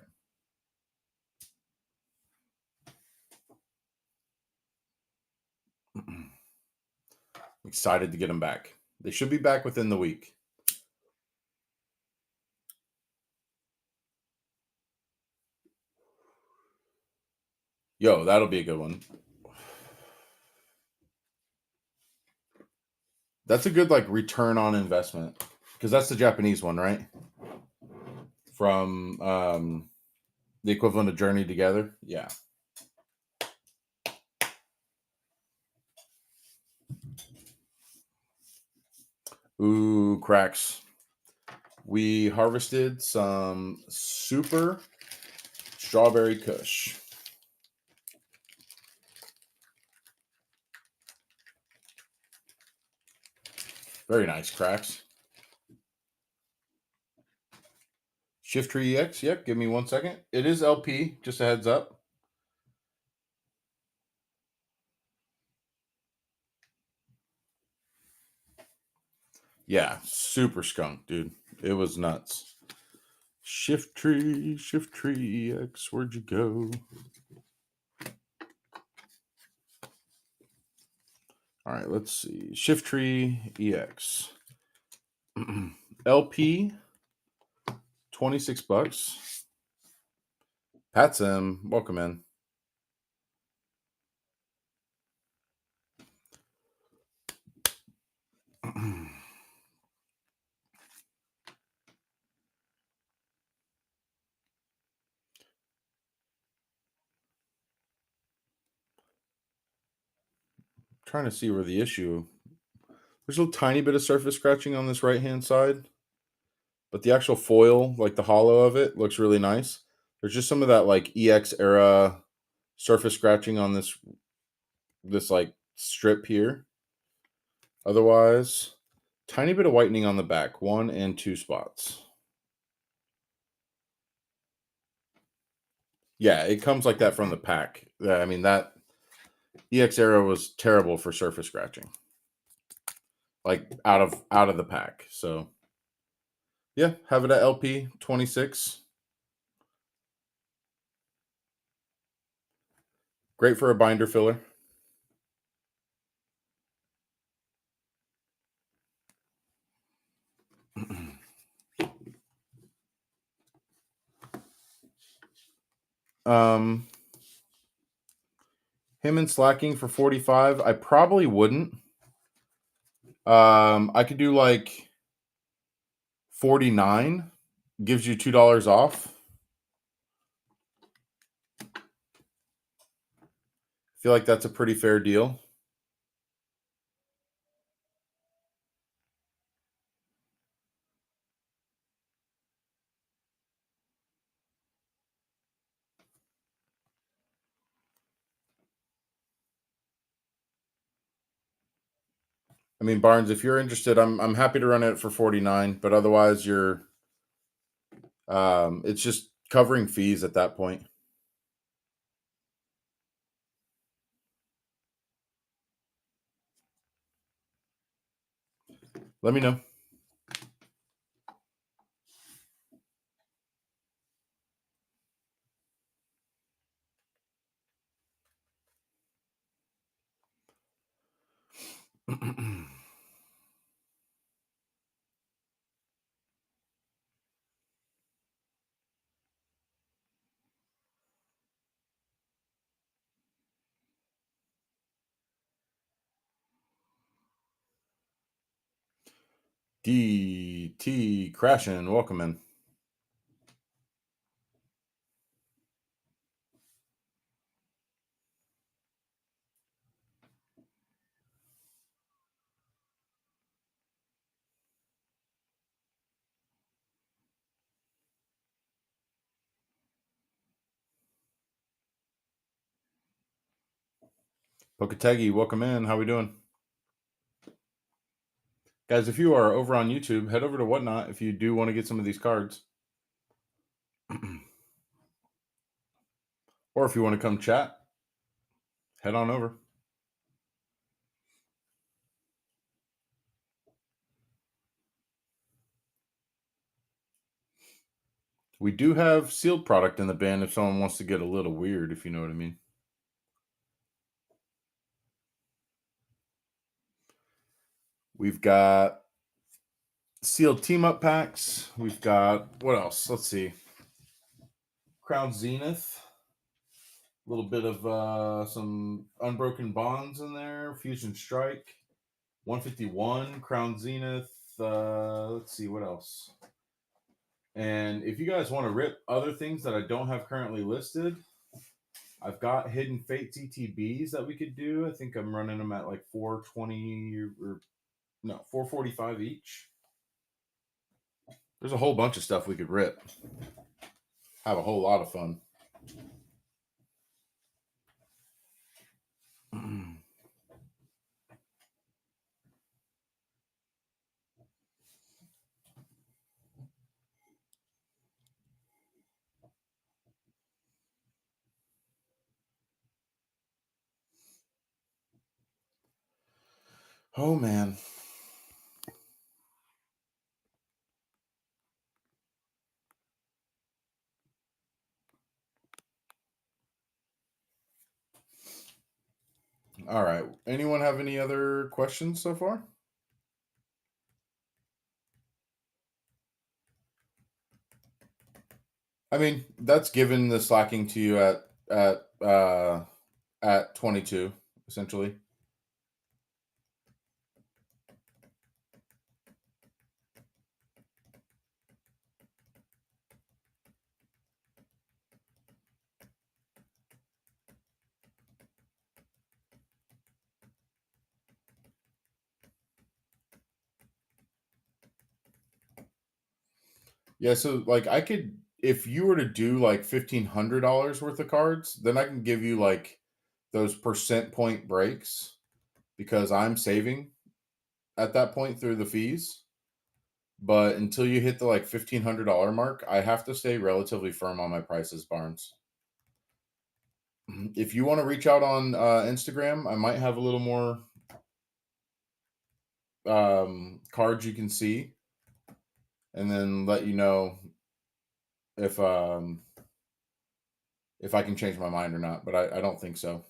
Excited to get them back. They should be back within the week. Yo, that'll be a good one. That's a good like return on investment because that's the Japanese one, right? From the equivalent of Journey Together. Yeah. Ooh, cracks. We harvested some super strawberry kush. Very nice, cracks. Shift Tree EX. Yep, give me 1 second. It is LP, just a heads up. Yeah, super skunk, dude. It was nuts. Shift Tree EX, where'd you go? All right, let's see. Shift Tree EX. LP, 26 bucks. Pat Sim, welcome in. Trying to see where the issue. There's a tiny bit of surface scratching on this right hand side, but the actual foil, like the hollow of it, looks really nice. There's just some of that like EX era surface scratching on this like strip here. Otherwise, tiny bit of whitening on the back, 1 and 2 spots. Yeah, it comes like that from the pack. I mean, that EX era was terrible for surface scratching. Like out of the pack. So yeah, have it at LP 26. Great for a binder filler. Him and Slacking for 45. I probably wouldn't. I could do like 49. Gives you $2 off. Feel like that's a pretty fair deal. I mean, Barnes, if you're interested, I'm happy to run it for 49, but otherwise you're it's just covering fees at that point. Let me know. DT crashing, welcome in. Poketegi, welcome in. How we doing? Guys, if you are over on YouTube, head over to Whatnot if you do want to get some of these cards. Or if you want to come chat, head on over. We do have sealed product in the band if someone wants to get a little weird, if you know what I mean. We've got sealed team up packs. We've got, what else? Let's see. Crown Zenith. A little bit of some Unbroken Bonds in there. Fusion Strike. 151. Crown Zenith. Let's see, what else? And if you guys want to rip other things that I don't have currently listed, I've got Hidden Fate TTBs that we could do. I think I'm running them at like 420 or no, 445 each. There's a whole bunch of stuff we could rip. Have a whole lot of fun. Oh man. All right. Anyone have any other questions so far? I mean, that's given the slacking to you at 22 essentially. Yeah, so like I could, if you were to do like $1,500 worth of cards, then I can give you like those percent point breaks because I'm saving at that point through the fees. But until you hit the like $1,500 mark, I have to stay relatively firm on my prices, Barnes. If you want to reach out on Instagram, I might have a little more cards you can see, and then let you know if if I can change my mind or not. But I don't think so.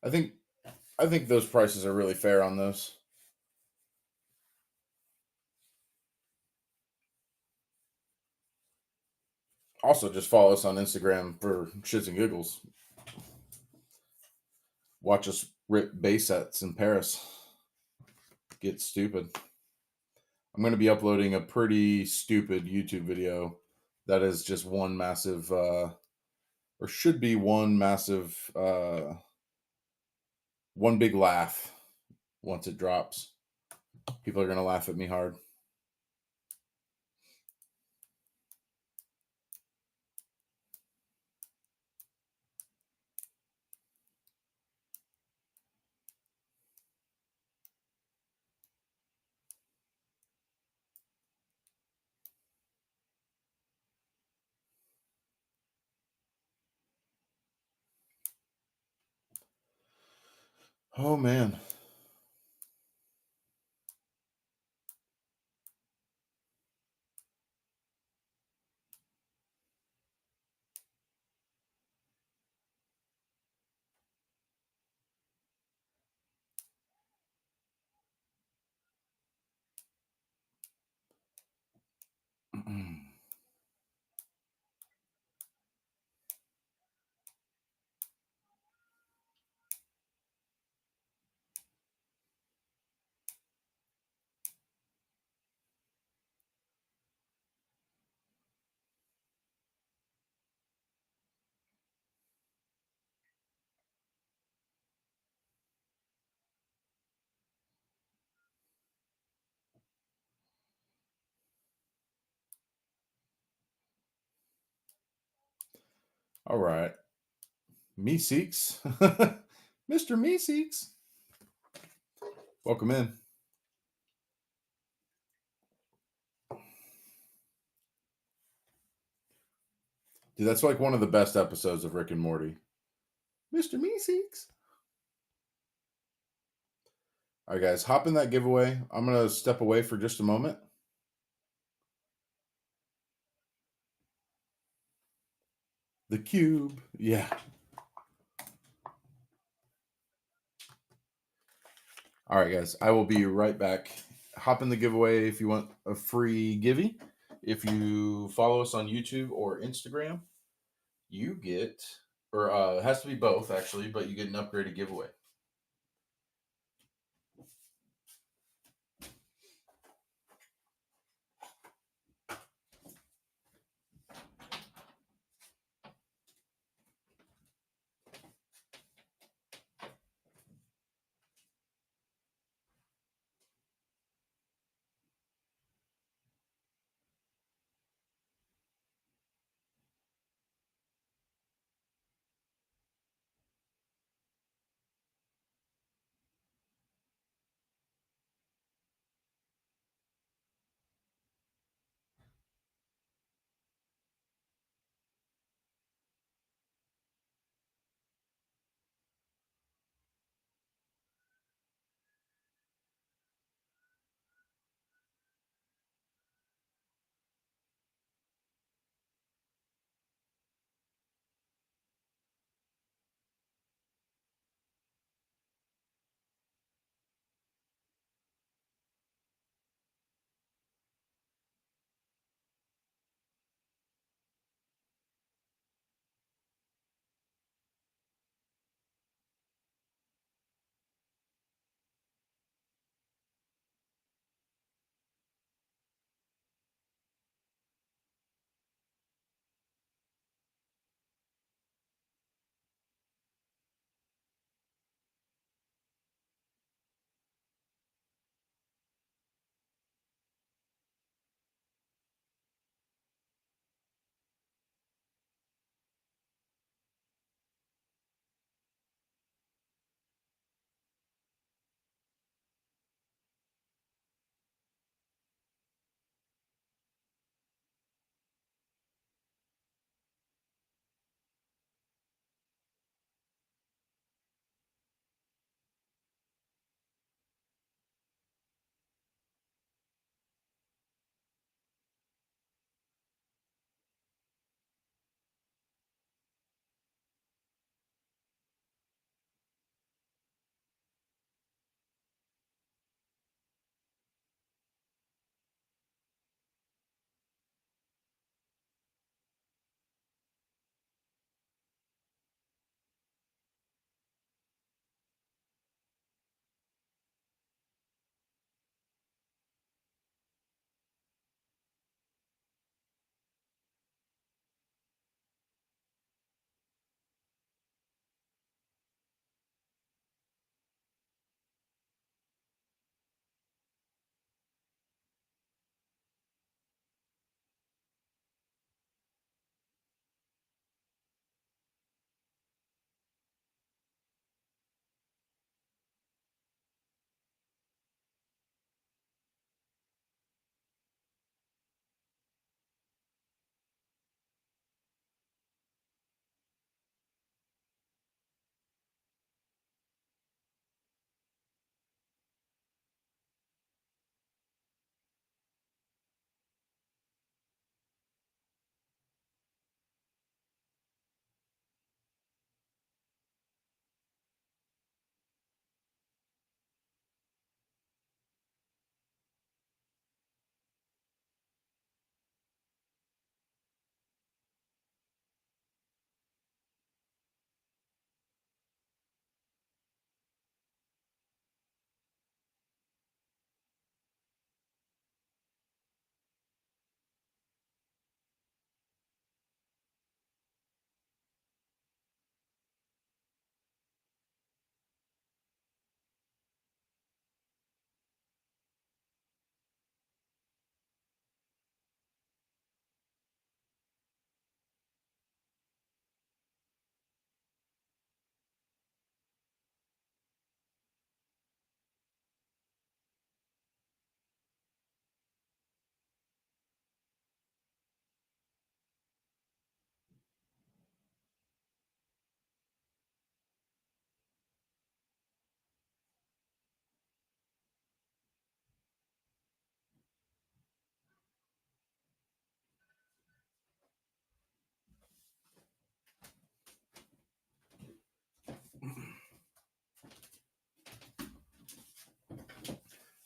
I think I think those prices are really fair on those. Also, just follow us on Instagram for shits and giggles. Watch us rip base sets in Paris. Get stupid. I'm going to be uploading a pretty stupid YouTube video that is just one massive or should be one massive, one big laugh once it drops. People are gonna laugh at me hard. Oh man. All right. Meeseeks. Mr. Meeseeks. Welcome in. Dude, that's like one of the best episodes of Rick and Morty. Mr. Meeseeks. All right, guys, hop in that giveaway. I'm going to step away for just a moment. The cube. Yeah. All right, guys, I will be right back. Hop in the giveaway if you want a free givey. If you follow us on YouTube or Instagram, you get, or it has to be both actually, but you get an upgraded giveaway.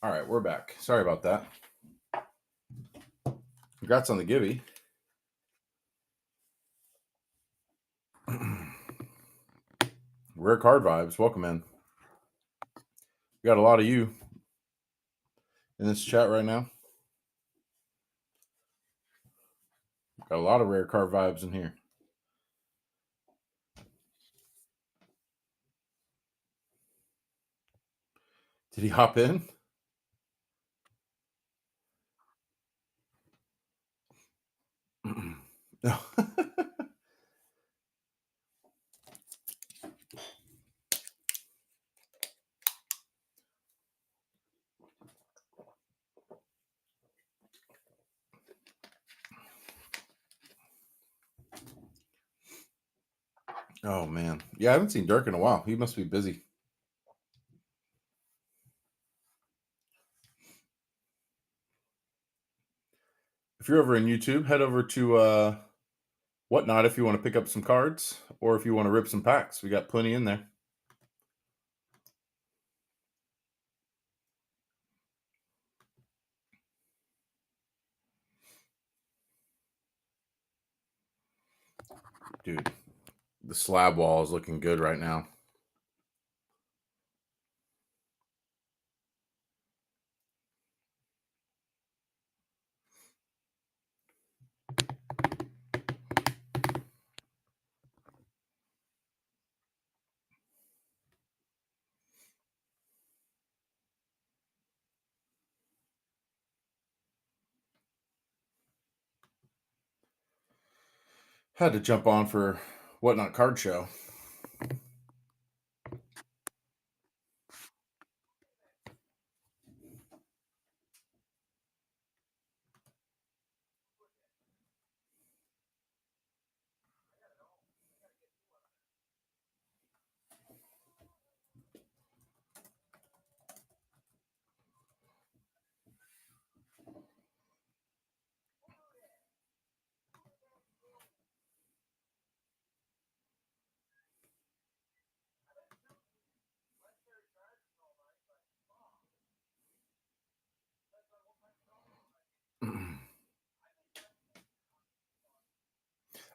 All right, we're back. Sorry about that. Congrats on the Gibby. Rare card vibes. Welcome in. We got a lot of you in this chat right now. Got a lot of rare card vibes in here. Did he hop in? No. Oh man. Yeah, I haven't seen Dirk in a while. He must be busy. If you're over in YouTube, head over to Whatnot if you want to pick up some cards or if you want to rip some packs. We got plenty in there. Dude, the slab wall is looking good right now. Had to jump on for Whatnot Card Show.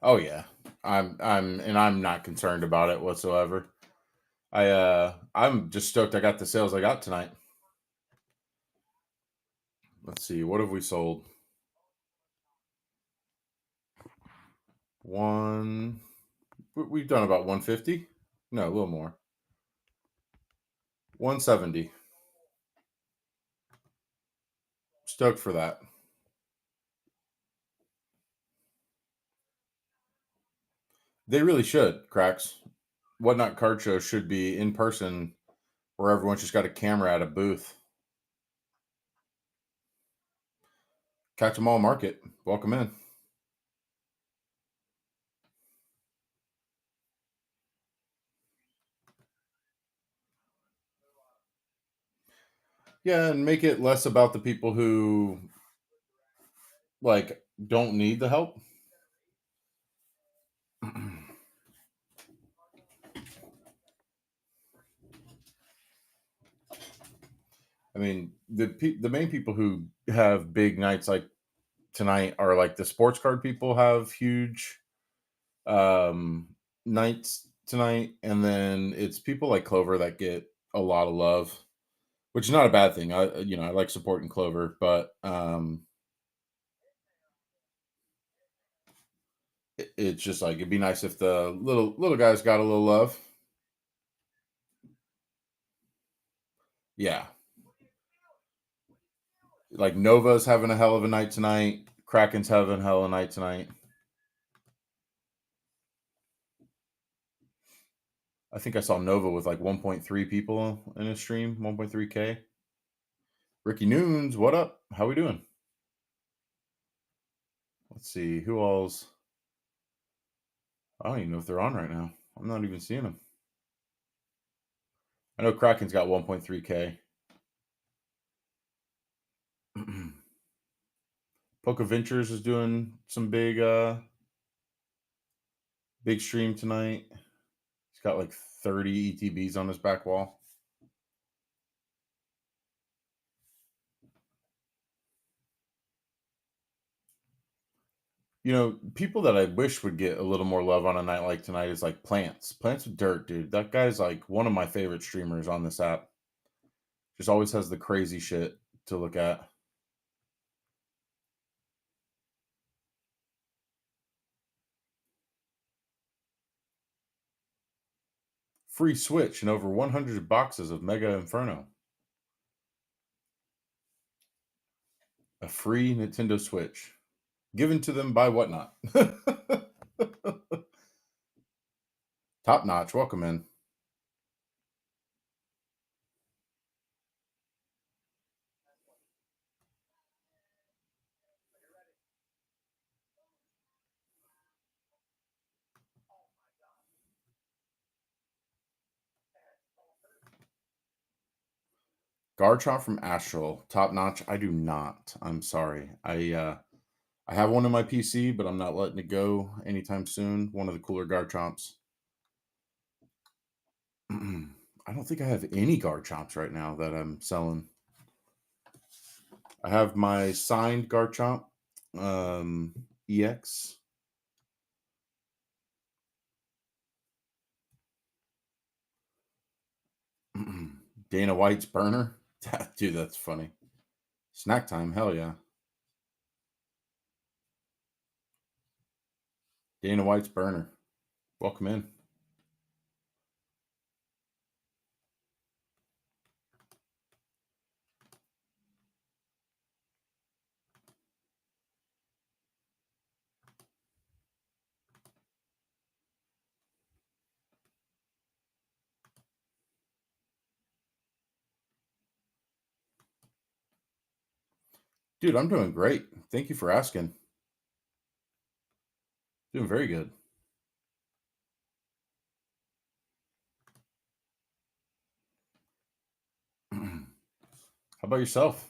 Oh yeah. I'm not concerned about it whatsoever. I'm just stoked I got the sales I got tonight. Let's see, what have we sold? We've done about 150. No, a little more. 170. Stoked for that. They really should, cracks. Whatnot Card Show should be in person where everyone's just got a camera at a booth. Catch 'em all market. Welcome in. Yeah, and make it less about the people who like don't need the help. I mean, the main people who have big nights like tonight are like the sports card people have huge um nights tonight, and then it's people like Clover that get a lot of love, which is not a bad thing. I like supporting Clover, but it's just like it'd be nice if the little guys got a little love. Yeah, like Nova's having a hell of a night tonight. Kraken's having a hell of a night tonight. I think I saw Nova with like 1.3 people in his stream, 1.3K. Ricky Noons, what up? How we doing? Let's see who else. I don't even know if they're on right now. I'm not even seeing them. I know Kraken's got 1.3K. Poca Ventures is doing some big stream tonight. He's got like 30 ETBs on his back wall. You know, people that I wish would get a little more love on a night like tonight is like Plants. Plants with Dirt, dude. That guy's like one of my favorite streamers on this app. Just always has the crazy shit to look at. Free Switch and over 100 boxes of Mega Inferno. A free Nintendo Switch. Given to them by Whatnot. Top notch. Welcome in. Garchomp from Astral. Top notch. I do not. I'm sorry. I have one in my PC, but I'm not letting it go anytime soon. One of the cooler Garchomps. I don't think I have any Garchomps right now that I'm selling. I have my signed Garchomp EX. Dana White's burner. Dude, that's funny. Snack time, hell yeah. Dana White's burner. Welcome in. Dude, I'm doing great. Thank you for asking. Doing very good. How about yourself?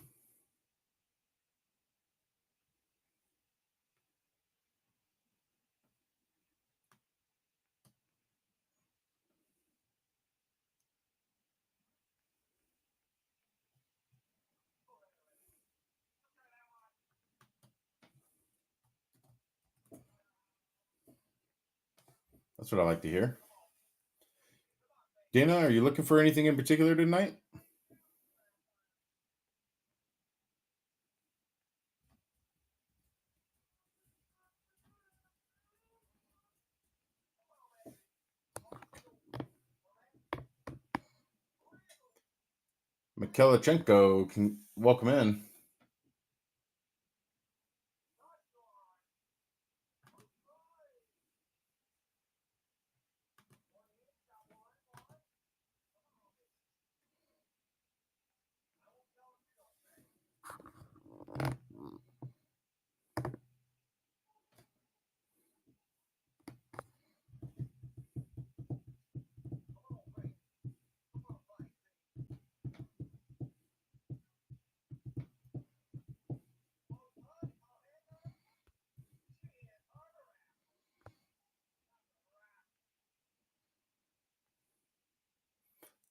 That's what I like to hear. Dana, are you looking for anything in particular tonight? Mikhailichenko can welcome in.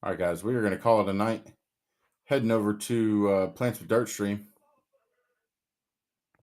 All right, guys, we are going to call it a night. Heading over to Plants with Dirt stream.